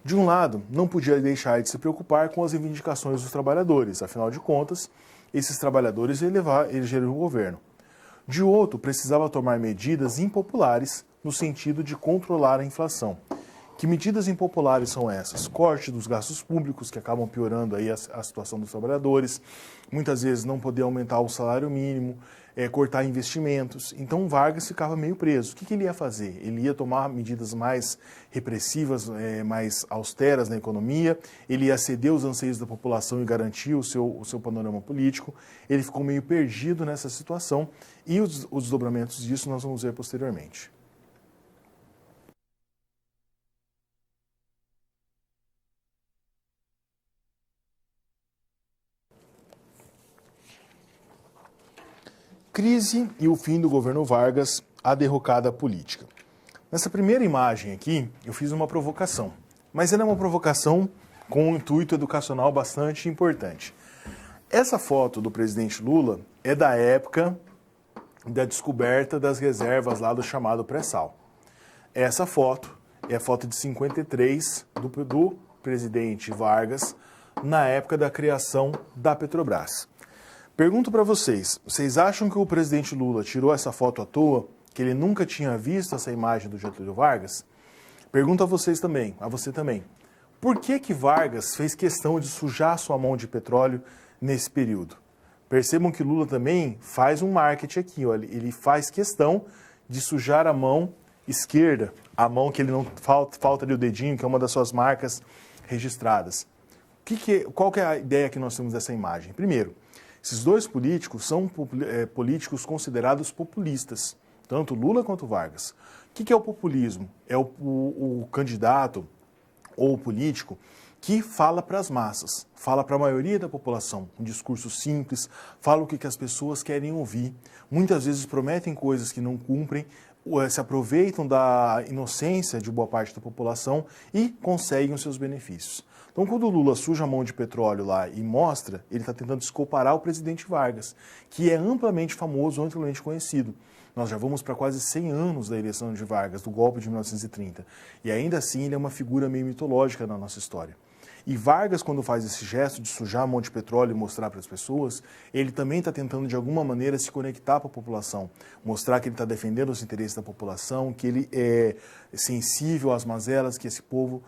De um lado, não podia deixar de se preocupar com as reivindicações dos trabalhadores, afinal de contas, esses trabalhadores elegeram o governo. De outro, precisava tomar medidas impopulares no sentido de controlar a inflação. Que medidas impopulares são essas? Corte dos gastos públicos, que acabam piorando aí a situação dos trabalhadores, muitas vezes não poder aumentar o salário mínimo, cortar investimentos. Então Vargas ficava meio preso. O que ele ia fazer? Ele ia tomar medidas mais repressivas, mais austeras na economia, ele ia ceder os anseios da população e garantir o seu panorama político. Ele ficou meio perdido nessa situação e os desdobramentos disso nós vamos ver posteriormente. Crise e o fim do governo Vargas, a derrocada política. Nessa primeira imagem aqui, eu fiz uma provocação, mas ela é uma provocação com um intuito educacional bastante importante. Essa foto do presidente Lula é da época da descoberta das reservas lá do chamado pré-sal. Essa foto é a foto de 53 do presidente Vargas na época da criação da Petrobras. Pergunto para vocês, vocês acham que o presidente Lula tirou essa foto à toa, que ele nunca tinha visto essa imagem do Getúlio Vargas? Pergunto a vocês também, a você também. Por que Vargas fez questão de sujar sua mão de petróleo nesse período? Percebam que Lula também faz um marketing aqui, olha, ele faz questão de sujar a mão esquerda, a mão que ele não falta ali o dedinho, que é uma das suas marcas registradas. Qual que é a ideia que nós temos dessa imagem? Primeiro, esses dois políticos são políticos considerados populistas, tanto Lula quanto Vargas. O que é o populismo? É o candidato ou o político que fala para as massas, fala para a maioria da população, um discurso simples, fala o que as pessoas querem ouvir, muitas vezes prometem coisas que não cumprem, se aproveitam da inocência de boa parte da população e conseguem os seus benefícios. Então, quando o Lula suja a mão de petróleo lá e mostra, ele está tentando desculpar o presidente Vargas, que é amplamente famoso, amplamente conhecido. Nós já vamos para quase 100 anos da eleição de Vargas, do golpe de 1930. E ainda assim, ele é uma figura meio mitológica na nossa história. E Vargas, quando faz esse gesto de sujar a mão de petróleo e mostrar para as pessoas, ele também está tentando, de alguma maneira, se conectar com a população. Mostrar que ele está defendendo os interesses da população, que ele é sensível às mazelas que esse povo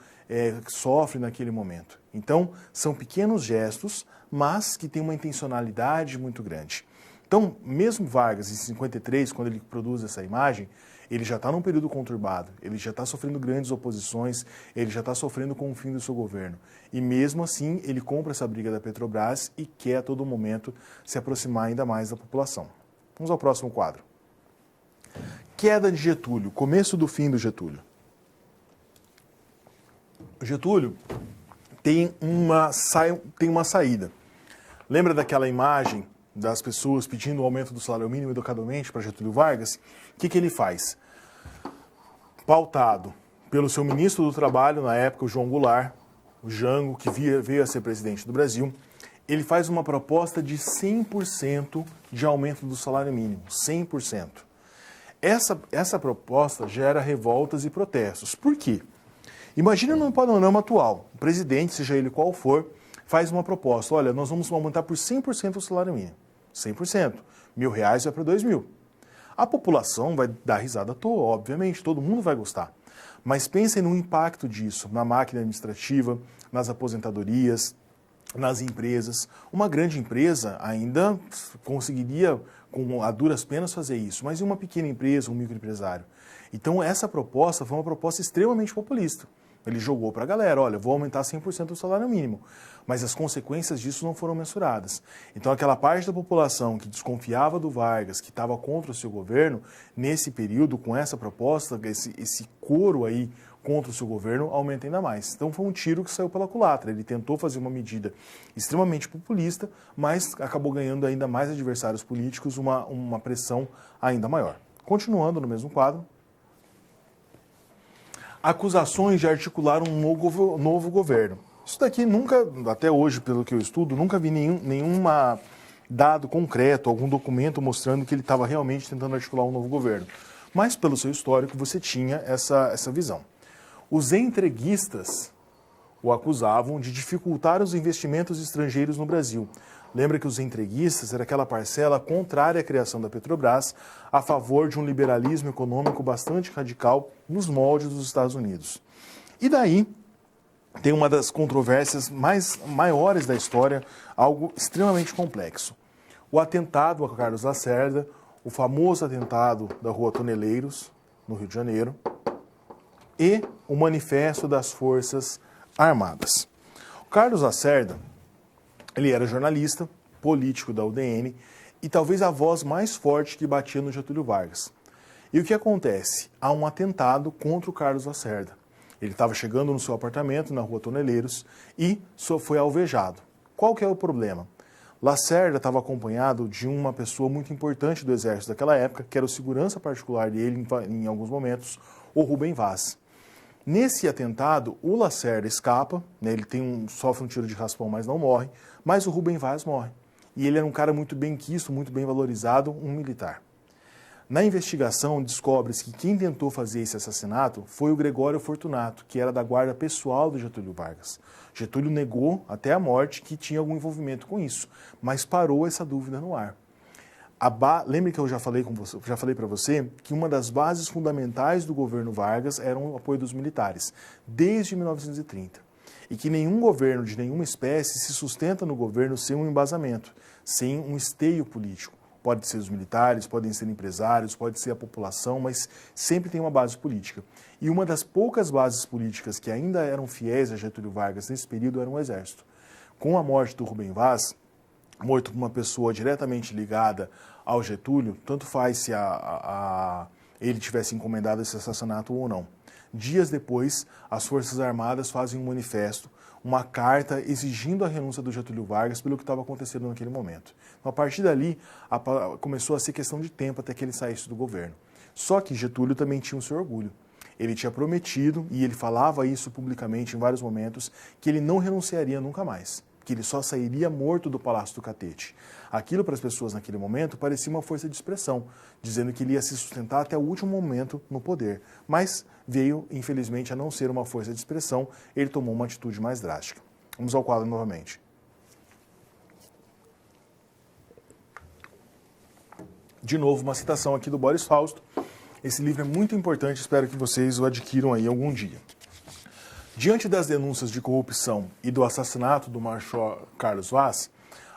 sofre naquele momento. Então, são pequenos gestos, mas que têm uma intencionalidade muito grande. Então, mesmo Vargas, em 53, quando ele produz essa imagem, ele já está num período conturbado, ele já está sofrendo grandes oposições, ele já está sofrendo com o fim do seu governo. E mesmo assim, ele compra essa briga da Petrobras e quer a todo momento se aproximar ainda mais da população. Vamos ao próximo quadro. Queda de Getúlio, começo do fim do Getúlio. Getúlio tem uma saída. Lembra daquela imagem das pessoas pedindo o aumento do salário mínimo educadamente para Getúlio Vargas? O que ele faz? Pautado pelo seu ministro do Trabalho, na época, o João Goulart, o Jango, que veio a ser presidente do Brasil, ele faz uma proposta de 100% de aumento do salário mínimo, 100%. Essa proposta gera revoltas e protestos. Por quê? Imagina num panorama atual, o presidente, seja ele qual for, faz uma proposta, olha, nós vamos aumentar por 100% o salário mínimo, 100%, R$1.000 vai para 2.000. A população vai dar risada à toa, obviamente, todo mundo vai gostar. Mas pensem no impacto disso na máquina administrativa, nas aposentadorias, nas empresas. Uma grande empresa ainda conseguiria, com a duras penas, fazer isso, mas e uma pequena empresa, um microempresário? Então essa proposta foi uma proposta extremamente populista. Ele jogou para a galera, olha, vou aumentar 100% o salário mínimo, mas as consequências disso não foram mensuradas. Então aquela parte da população que desconfiava do Vargas, que estava contra o seu governo, nesse período, com essa proposta, esse coro aí contra o seu governo, aumenta ainda mais. Então foi um tiro que saiu pela culatra. Ele tentou fazer uma medida extremamente populista, mas acabou ganhando ainda mais adversários políticos, uma pressão ainda maior. Continuando no mesmo quadro. Acusações de articular um novo governo. Isso daqui nunca, até hoje, pelo que eu estudo, nunca vi nenhum dado concreto, algum documento mostrando que ele estava realmente tentando articular um novo governo. Mas, pelo seu histórico, você tinha essa visão. Os entreguistas o acusavam de dificultar os investimentos estrangeiros no Brasil. Lembra que os entreguistas era aquela parcela contrária à criação da Petrobras, a favor de um liberalismo econômico bastante radical nos moldes dos Estados Unidos. E daí tem uma das controvérsias maiores da história, algo extremamente complexo. O atentado a Carlos Lacerda, o famoso atentado da Rua Toneleiros, no Rio de Janeiro, e o Manifesto das Forças Armadas. O Carlos Lacerda, ele era jornalista, político da UDN e talvez a voz mais forte que batia no Getúlio Vargas. E o que acontece? Há um atentado contra o Carlos Lacerda. Ele estava chegando no seu apartamento na Rua Toneleiros e só foi alvejado. Qual que é o problema? Lacerda estava acompanhado de uma pessoa muito importante do Exército daquela época, que era o segurança particular dele em alguns momentos, o Rubem Vaz. Nesse atentado, o Lacerda escapa, né, ele sofre um tiro de raspão, mas não morre, mas o Rubem Vaz morre. E ele era um cara muito bem quisto, muito bem valorizado, um militar. Na investigação, descobre-se que quem tentou fazer esse assassinato foi o Gregório Fortunato, que era da guarda pessoal do Getúlio Vargas. Getúlio negou até a morte que tinha algum envolvimento com isso, mas parou essa dúvida no ar. Lembra que eu já falei para você que uma das bases fundamentais do governo Vargas era o apoio dos militares, desde 1930. E que nenhum governo de nenhuma espécie se sustenta no governo sem um embasamento, sem um esteio político. Pode ser os militares, podem ser empresários, pode ser a população, mas sempre tem uma base política. E uma das poucas bases políticas que ainda eram fiéis a Getúlio Vargas nesse período era o Exército. Com a morte do Rubem Vaz, morto por uma pessoa diretamente ligada ao Getúlio, tanto faz se ele tivesse encomendado esse assassinato ou não. Dias depois, as Forças Armadas fazem um manifesto, uma carta exigindo a renúncia do Getúlio Vargas pelo que estava acontecendo naquele momento. Então, a partir dali, começou a ser questão de tempo até que ele saísse do governo. Só que Getúlio também tinha o seu orgulho. Ele tinha prometido, e ele falava isso publicamente em vários momentos, que ele não renunciaria nunca mais, que ele só sairia morto do Palácio do Catete. Aquilo para as pessoas naquele momento parecia uma força de expressão, dizendo que ele ia se sustentar até o último momento no poder. Mas veio, infelizmente, a não ser uma força de expressão, ele tomou uma atitude mais drástica. Vamos ao quadro novamente. De novo, uma citação aqui do Boris Fausto. Esse livro é muito importante, espero que vocês o adquiram aí algum dia. Diante das denúncias de corrupção e do assassinato do Marechal Carlos Vaz,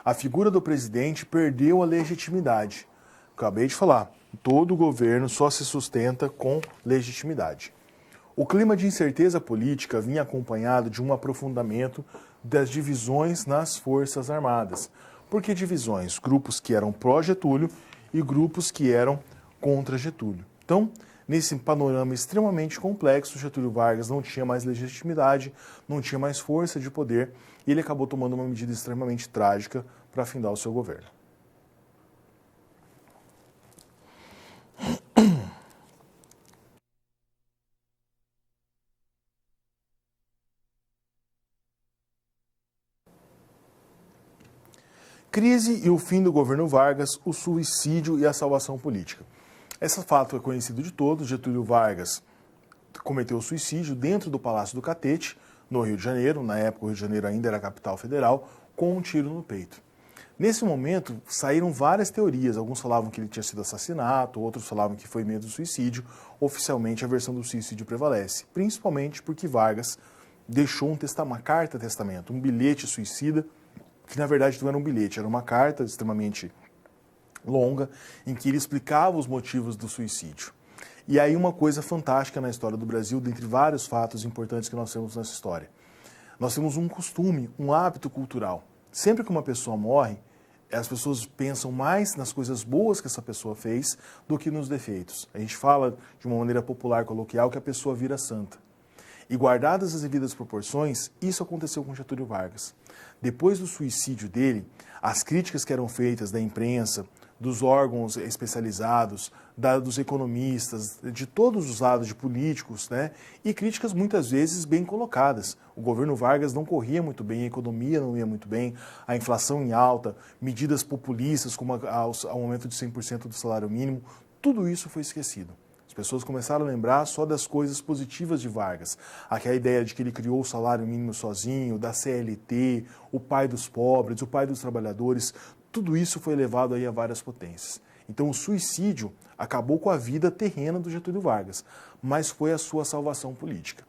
A figura do presidente perdeu a legitimidade. Acabei de falar, todo governo só se sustenta com legitimidade. O clima de incerteza política vinha acompanhado de um aprofundamento das divisões nas Forças Armadas. Por que divisões? Grupos que eram pró-Getúlio e grupos que eram contra Getúlio. Então, nesse panorama extremamente complexo, Getúlio Vargas não tinha mais legitimidade, não tinha mais força de poder, e ele acabou tomando uma medida extremamente trágica para findar o seu governo. Crise e o fim do governo Vargas, o suicídio e a salvação política. Esse fato é conhecido de todos. Getúlio Vargas cometeu suicídio dentro do Palácio do Catete, no Rio de Janeiro. Na época, o Rio de Janeiro ainda era a capital federal, com um tiro no peito. Nesse momento, saíram várias teorias. Alguns falavam que ele tinha sido assassinato, outros falavam que foi meio do suicídio. Oficialmente, a versão do suicídio prevalece, principalmente porque Vargas deixou uma carta-testamento, um bilhete suicida, que na verdade não era um bilhete, era uma carta extremamente longa, em que ele explicava os motivos do suicídio. E aí uma coisa fantástica na história do Brasil, dentre vários fatos importantes que nós temos nessa história. Nós temos um costume, um hábito cultural. Sempre que uma pessoa morre, as pessoas pensam mais nas coisas boas que essa pessoa fez do que nos defeitos. A gente fala de uma maneira popular, coloquial, que a pessoa vira santa. E guardadas as devidas proporções, isso aconteceu com Getúlio Vargas. Depois do suicídio dele, as críticas que eram feitas da imprensa, dos órgãos especializados, dos economistas, de todos os lados de políticos, né? E críticas muitas vezes bem colocadas. O governo Vargas não corria muito bem, a economia não ia muito bem, a inflação em alta, medidas populistas como o aumento de 100% do salário mínimo, tudo isso foi esquecido. As pessoas começaram a lembrar só das coisas positivas de Vargas. Aquela ideia de que ele criou o salário mínimo sozinho, da CLT, o pai dos pobres, o pai dos trabalhadores, tudo isso foi levado aí a várias potências. Então o suicídio acabou com a vida terrena do Getúlio Vargas, mas foi a sua salvação política.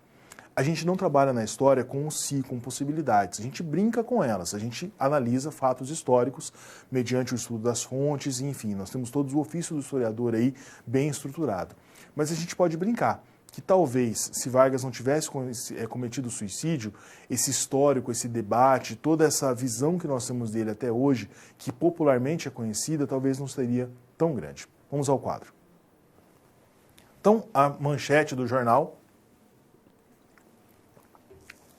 A gente não trabalha na história com com possibilidades, a gente brinca com elas, a gente analisa fatos históricos mediante o estudo das fontes, enfim, nós temos todos o ofício do historiador aí bem estruturado. Mas a gente pode brincar que talvez, se Vargas não tivesse cometido suicídio, esse histórico, esse debate, toda essa visão que nós temos dele até hoje, que popularmente é conhecida, talvez não seria tão grande. Vamos ao quadro. Então, a manchete do jornal,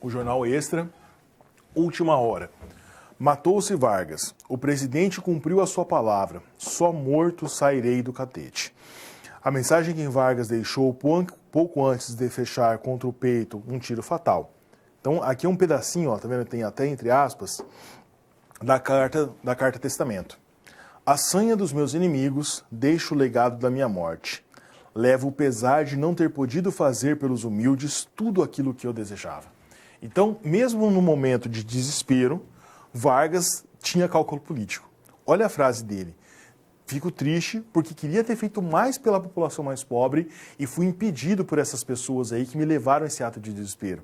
o jornal Extra, última hora. Matou-se Vargas. O presidente cumpriu a sua palavra. Só morto sairei do catete. A mensagem que Vargas deixou pouco antes de fechar contra o peito um tiro fatal. Então, aqui é um pedacinho, ó, tá vendo? Tem até entre aspas, da carta testamento. A sanha dos meus inimigos, deixo o legado da minha morte. Levo o pesar de não ter podido fazer pelos humildes tudo aquilo que eu desejava. Então, mesmo no momento de desespero, Vargas tinha cálculo político. Olha a frase dele. Fico triste porque queria ter feito mais pela população mais pobre e fui impedido por essas pessoas aí que me levaram a esse ato de desespero.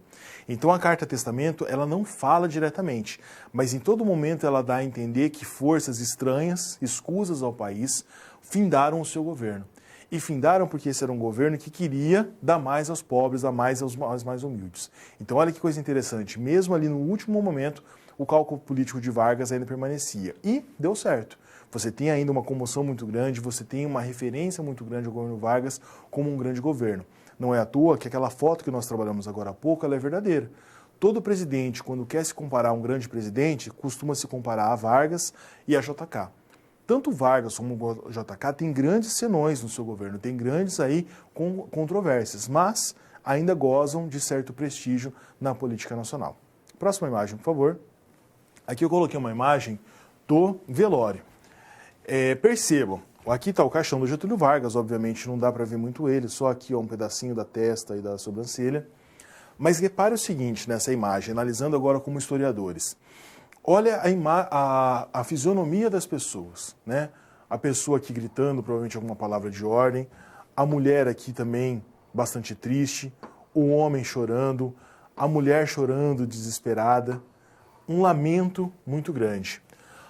Então a Carta Testamento, ela não fala diretamente, mas em todo momento ela dá a entender que forças estranhas, escusas ao país, findaram o seu governo. E findaram porque esse era um governo que queria dar mais aos pobres, dar mais aos mais humildes. Então olha que coisa interessante, mesmo ali no último momento, o cálculo político de Vargas ainda permanecia. E deu certo. Você tem ainda uma comoção muito grande, você tem uma referência muito grande ao governo Vargas como um grande governo. Não é à toa que aquela foto que nós trabalhamos agora há pouco, ela é verdadeira. Todo presidente, quando quer se comparar a um grande presidente, costuma se comparar a Vargas e a JK. Tanto Vargas como o JK têm grandes senões no seu governo, tem grandes aí controvérsias, mas ainda gozam de certo prestígio na política nacional. Próxima imagem, por favor. Aqui eu coloquei uma imagem do velório. Percebam, aqui está o caixão do Getúlio Vargas, obviamente não dá para ver muito ele, só aqui ó, um pedacinho da testa e da sobrancelha. Mas repare o seguinte nessa imagem, analisando agora como historiadores. Olha a fisionomia das pessoas, né? A pessoa aqui gritando, provavelmente alguma palavra de ordem, a mulher aqui também bastante triste, o homem chorando, a mulher chorando, desesperada, um lamento muito grande.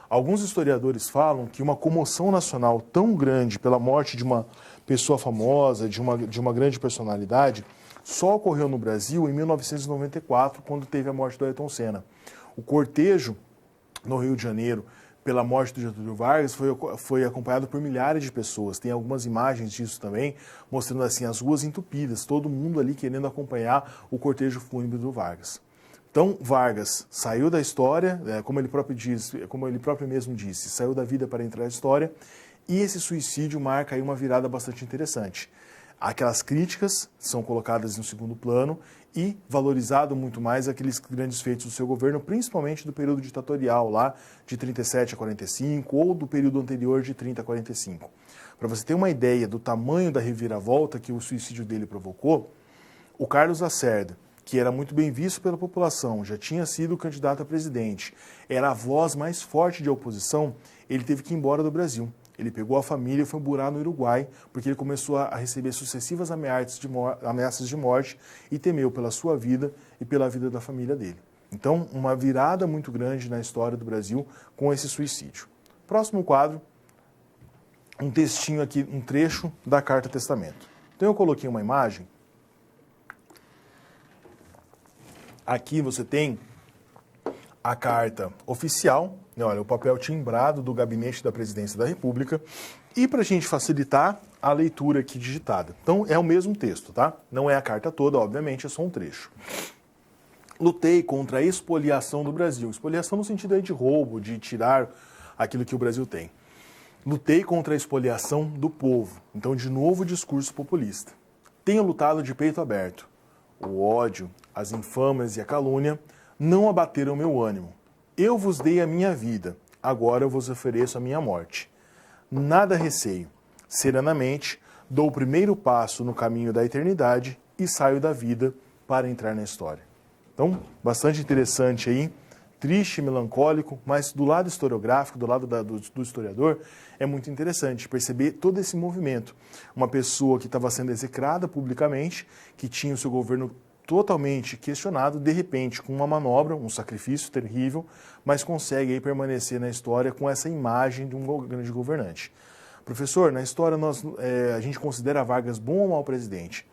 Alguns historiadores falam que uma comoção nacional tão grande pela morte de uma pessoa famosa, de uma grande personalidade, só ocorreu no Brasil em 1994, quando teve a morte do Ayrton Senna. O cortejo no Rio de Janeiro, pela morte do Getúlio Vargas, foi acompanhado por milhares de pessoas. Tem algumas imagens disso também, mostrando assim as ruas entupidas, todo mundo ali querendo acompanhar o cortejo fúnebre do Vargas. Então, Vargas saiu da história, como ele próprio mesmo disse, saiu da vida para entrar na história, e esse suicídio marca aí uma virada bastante interessante. Aquelas críticas são colocadas no segundo plano e valorizado muito mais aqueles grandes feitos do seu governo, principalmente do período ditatorial lá de 37 a 45 ou do período anterior de 30 a 45. Para você ter uma ideia do tamanho da reviravolta que o suicídio dele provocou, o Carlos Lacerda, que era muito bem visto pela população, já tinha sido candidato a presidente, era a voz mais forte de oposição, ele teve que ir embora do Brasil. Ele pegou a família e foi morar no Uruguai, porque ele começou a receber sucessivas ameaças de morte e temeu pela sua vida e pela vida da família dele. Então, uma virada muito grande na história do Brasil com esse suicídio. Próximo quadro, um textinho aqui, um trecho da Carta Testamento. Então, eu coloquei uma imagem. Aqui você tem a carta oficial, né, olha, o papel timbrado do Gabinete da Presidência da República, e para a gente facilitar, a leitura aqui digitada. Então, é o mesmo texto, tá? Não é a carta toda, obviamente, é só um trecho. Lutei contra a expoliação do Brasil. Expoliação no sentido aí de roubo, de tirar aquilo que o Brasil tem. Lutei contra a expoliação do povo. Então, de novo, discurso populista. Tenho lutado de peito aberto. O ódio, as infâmias e a calúnia não abateram meu ânimo. Eu vos dei a minha vida, agora eu vos ofereço a minha morte. Nada receio. Serenamente, dou o primeiro passo no caminho da eternidade e saio da vida para entrar na história. Então, bastante interessante aí, triste, melancólico, mas do lado historiográfico, do lado do historiador, é muito interessante perceber todo esse movimento. Uma pessoa que estava sendo execrada publicamente, que tinha o seu governo totalmente questionado, de repente, com uma manobra, um sacrifício terrível, mas consegue aí permanecer na história com essa imagem de um grande governante. Professor, na história a gente considera Vargas bom ou mau presidente?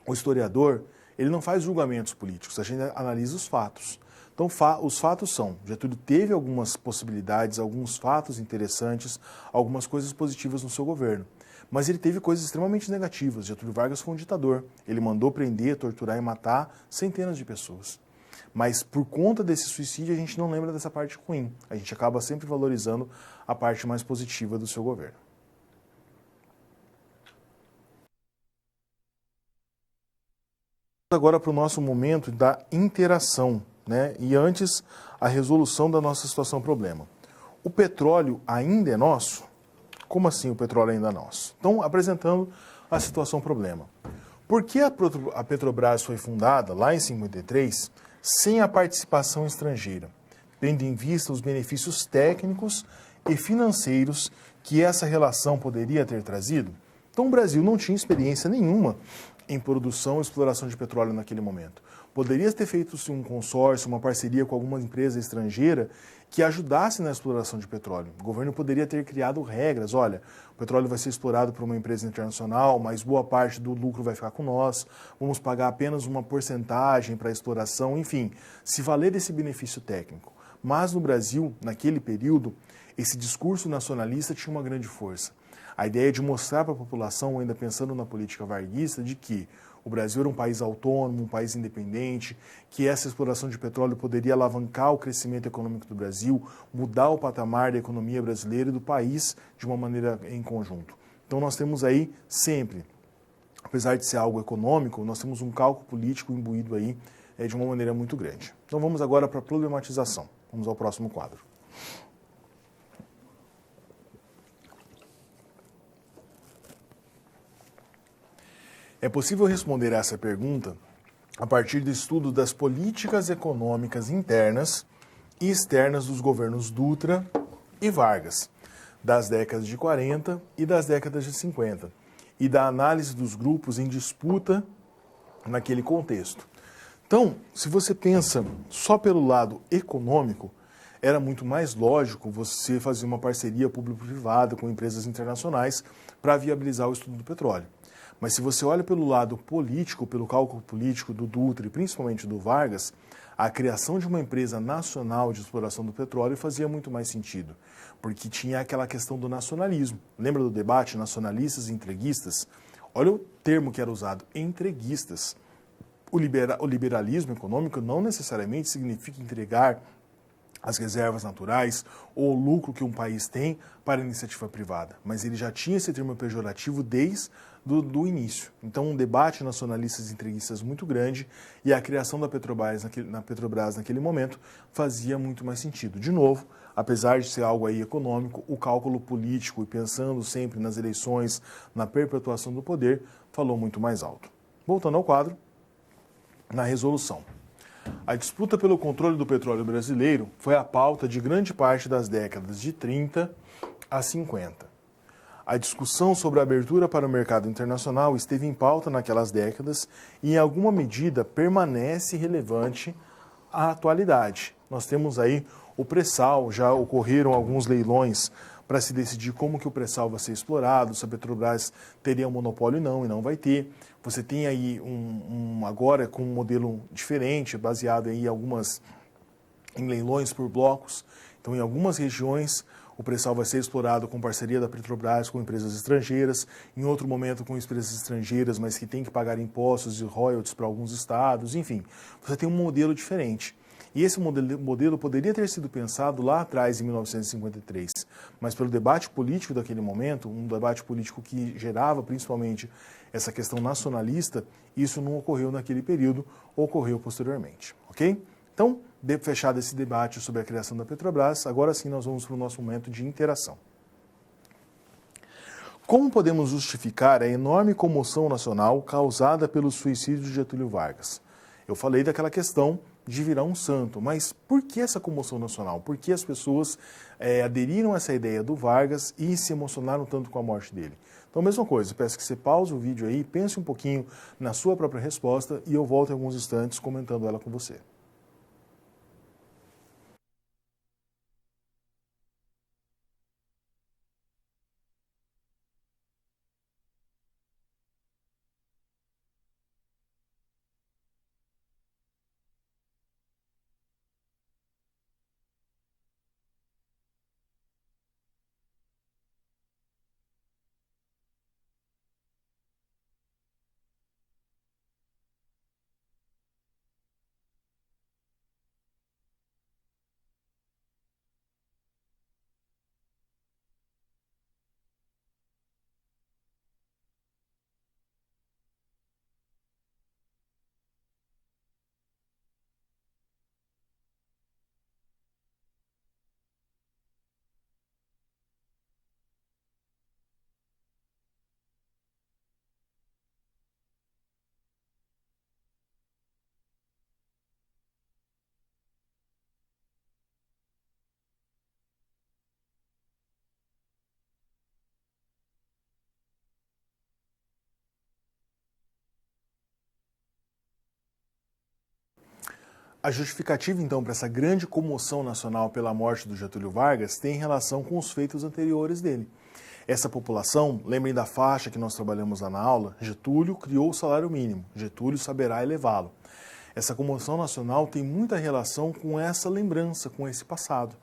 O historiador, ele não faz julgamentos políticos, a gente analisa os fatos. Então, os fatos são, Getúlio teve algumas possibilidades, alguns fatos interessantes, algumas coisas positivas no seu governo. Mas ele teve coisas extremamente negativas. Getúlio Vargas foi um ditador. Ele mandou prender, torturar e matar centenas de pessoas. Mas por conta desse suicídio, a gente não lembra dessa parte ruim. A gente acaba sempre valorizando a parte mais positiva do seu governo. Agora para o nosso momento da interação, né? E antes, a resolução da nossa situação-problema. O petróleo ainda é nosso? Como assim o petróleo ainda é nosso? Então, apresentando a situação-problema. Por que a Petrobras foi fundada, lá em 1953, sem a participação estrangeira, tendo em vista os benefícios técnicos e financeiros que essa relação poderia ter trazido? Então, o Brasil não tinha experiência nenhuma em produção e exploração de petróleo naquele momento. Poderia ter feito-se um consórcio, uma parceria com alguma empresa estrangeira que ajudasse na exploração de petróleo. O governo poderia ter criado regras, olha, o petróleo vai ser explorado por uma empresa internacional, mas boa parte do lucro vai ficar com nós, vamos pagar apenas uma porcentagem para a exploração, enfim, se valer desse benefício técnico. Mas no Brasil, naquele período, esse discurso nacionalista tinha uma grande força. A ideia de mostrar para a população, ainda pensando na política varguista, de que o Brasil era um país autônomo, um país independente, que essa exploração de petróleo poderia alavancar o crescimento econômico do Brasil, mudar o patamar da economia brasileira e do país de uma maneira em conjunto. Então nós temos aí sempre, apesar de ser algo econômico, nós temos um cálculo político imbuído aí de uma maneira muito grande. Então vamos agora para a problematização. Vamos ao próximo quadro. É possível responder a essa pergunta a partir do estudo das políticas econômicas internas e externas dos governos Dutra e Vargas, das décadas de 40 e das décadas de 50, e da análise dos grupos em disputa naquele contexto. Então, se você pensa só pelo lado econômico, era muito mais lógico você fazer uma parceria público-privada com empresas internacionais para viabilizar o estudo do petróleo. Mas se você olha pelo lado político, pelo cálculo político do Dutra e principalmente do Vargas, a criação de uma empresa nacional de exploração do petróleo fazia muito mais sentido, porque tinha aquela questão do nacionalismo. Lembra do debate nacionalistas e entreguistas? Olha o termo que era usado, entreguistas. O liberalismo econômico não necessariamente significa entregar as reservas naturais ou o lucro que um país tem para a iniciativa privada, mas ele já tinha esse termo pejorativo desde do início. Então, um debate nacionalistas e entreguistas muito grande e a criação da Petrobras naquele momento fazia muito mais sentido. De novo, apesar de ser algo aí econômico, o cálculo político e pensando sempre nas eleições, na perpetuação do poder, falou muito mais alto. Voltando ao quadro, na resolução. A disputa pelo controle do petróleo brasileiro foi a pauta de grande parte das décadas de 30 a 50. A discussão sobre a abertura para o mercado internacional esteve em pauta naquelas décadas e, em alguma medida, permanece relevante à atualidade. Nós temos aí o pré-sal, já ocorreram alguns leilões para se decidir como que o pré-sal vai ser explorado, se a Petrobras teria um monopólio e não vai ter. Você tem aí agora com um modelo diferente, baseado em em leilões por blocos. Então, em algumas regiões, o pré-sal vai ser explorado com parceria da Petrobras com empresas estrangeiras, em outro momento com empresas estrangeiras, mas que tem que pagar impostos e royalties para alguns estados, enfim. Você tem um modelo diferente. E esse modelo poderia ter sido pensado lá atrás, em 1953, mas pelo debate político daquele momento, um debate político que gerava principalmente essa questão nacionalista, isso não ocorreu naquele período, ocorreu posteriormente, ok? Então, fechado esse debate sobre a criação da Petrobras, agora sim nós vamos para o nosso momento de interação. Como podemos justificar a enorme comoção nacional causada pelo suicídio de Getúlio Vargas? Eu falei daquela questão de virar um santo, mas por que essa comoção nacional? Por que as pessoas aderiram a essa ideia do Vargas e se emocionaram tanto com a morte dele? Então, mesma coisa, peço que você pause o vídeo aí, pense um pouquinho na sua própria resposta e eu volto em alguns instantes comentando ela com você. A justificativa, então, para essa grande comoção nacional pela morte do Getúlio Vargas tem relação com os feitos anteriores dele. Essa população, lembrem da faixa que nós trabalhamos lá na aula, Getúlio criou o salário mínimo, Getúlio saberá elevá-lo. Essa comoção nacional tem muita relação com essa lembrança, com esse passado.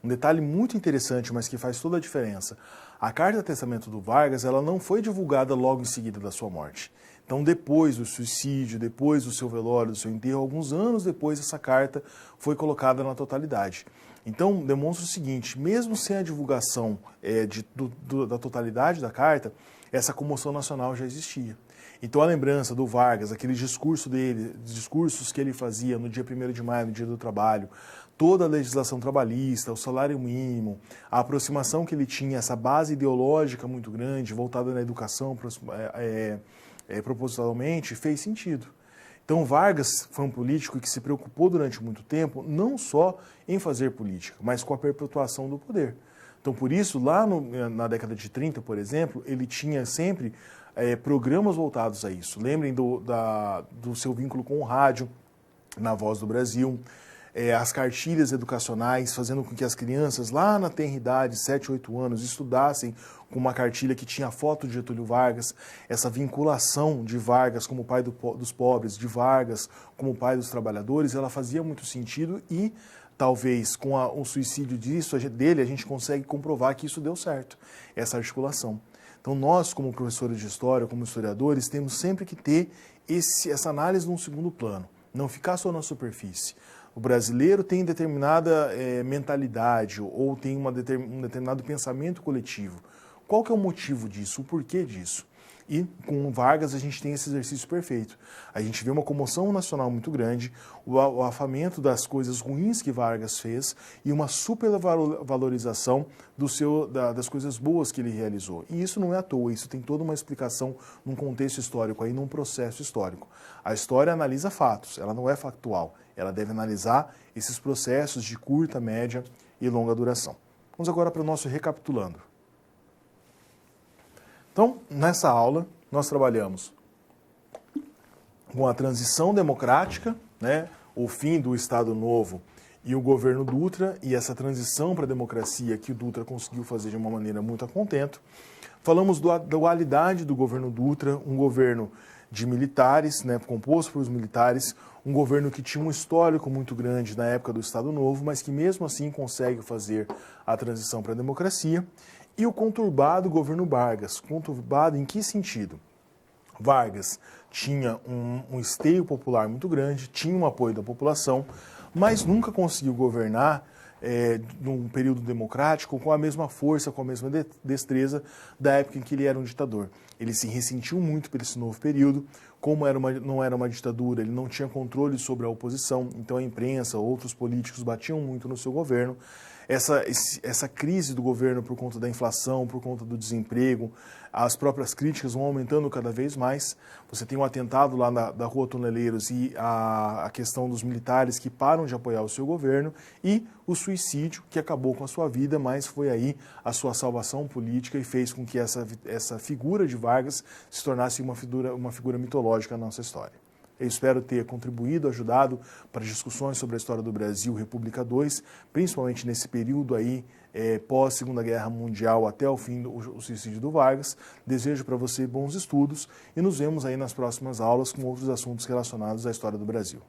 Um detalhe muito interessante, mas que faz toda a diferença. A carta de testamento do Vargas, ela não foi divulgada logo em seguida da sua morte. Então, depois do suicídio, depois do seu velório, do seu enterro, alguns anos depois, essa carta foi colocada na totalidade. Então, demonstra o seguinte, mesmo sem a divulgação da totalidade da carta, essa comoção nacional já existia. Então, a lembrança do Vargas, aquele discurso dele, discursos que ele fazia no dia 1º de maio, no Dia do Trabalho, toda a legislação trabalhista, o salário mínimo, a aproximação que ele tinha, essa base ideológica muito grande, voltada na educação propositalmente, fez sentido. Então, Vargas foi um político que se preocupou durante muito tempo não só em fazer política, mas com a perpetuação do poder. Então, por isso, lá na década de 30, por exemplo, ele tinha sempre programas voltados a isso. Lembrem do seu vínculo com o rádio, na Voz do Brasil. as cartilhas educacionais, fazendo com que as crianças lá na tenra idade, 7, 8 anos, estudassem com uma cartilha que tinha a foto de Getúlio Vargas, essa vinculação de Vargas como pai dos pobres, de Vargas como pai dos trabalhadores, ela fazia muito sentido e talvez com o suicídio dele a gente consegue comprovar que isso deu certo, essa articulação. Então nós, como professores de história, como historiadores, temos sempre que ter essa análise num segundo plano, não ficar só na superfície. O brasileiro tem determinada mentalidade ou tem um determinado pensamento coletivo. Qual que é o motivo disso, o porquê disso? E com Vargas a gente tem esse exercício perfeito. A gente vê uma comoção nacional muito grande, o afamento das coisas ruins que Vargas fez e uma supervalorização das coisas boas que ele realizou. E isso não é à toa, isso tem toda uma explicação num contexto histórico, aí, num processo histórico. A história analisa fatos, ela não é factual, ela deve analisar esses processos de curta, média e longa duração. Vamos agora para o nosso recapitulando. Então, nessa aula, nós trabalhamos com a transição democrática, né, o fim do Estado Novo e o governo Dutra, e essa transição para a democracia que o Dutra conseguiu fazer de uma maneira muito a contento. Falamos da dualidade do governo Dutra, um governo de militares, né, composto por militares, um governo que tinha um histórico muito grande na época do Estado Novo, mas que mesmo assim consegue fazer a transição para a democracia. E o conturbado governo Vargas. Conturbado em que sentido? Vargas tinha um esteio popular muito grande, tinha um apoio da população, mas nunca conseguiu governar num período democrático com a mesma força, com a mesma destreza da época em que ele era um ditador. Ele se ressentiu muito por esse novo período, como não era uma ditadura, ele não tinha controle sobre a oposição, então a imprensa, outros políticos batiam muito no seu governo. Essa crise do governo por conta da inflação, por conta do desemprego, as próprias críticas vão aumentando cada vez mais. Você tem um atentado lá da Rua Toneleiros e a questão dos militares que param de apoiar o seu governo e o suicídio que acabou com a sua vida, mas foi aí a sua salvação política e fez com que essa figura de Vargas se tornasse uma figura mitológica na nossa história. Eu espero ter contribuído, ajudado para discussões sobre a história do Brasil, República II, principalmente nesse período aí, pós-Segunda Guerra Mundial até o fim do suicídio do Vargas. Desejo para você bons estudos e nos vemos aí nas próximas aulas com outros assuntos relacionados à história do Brasil.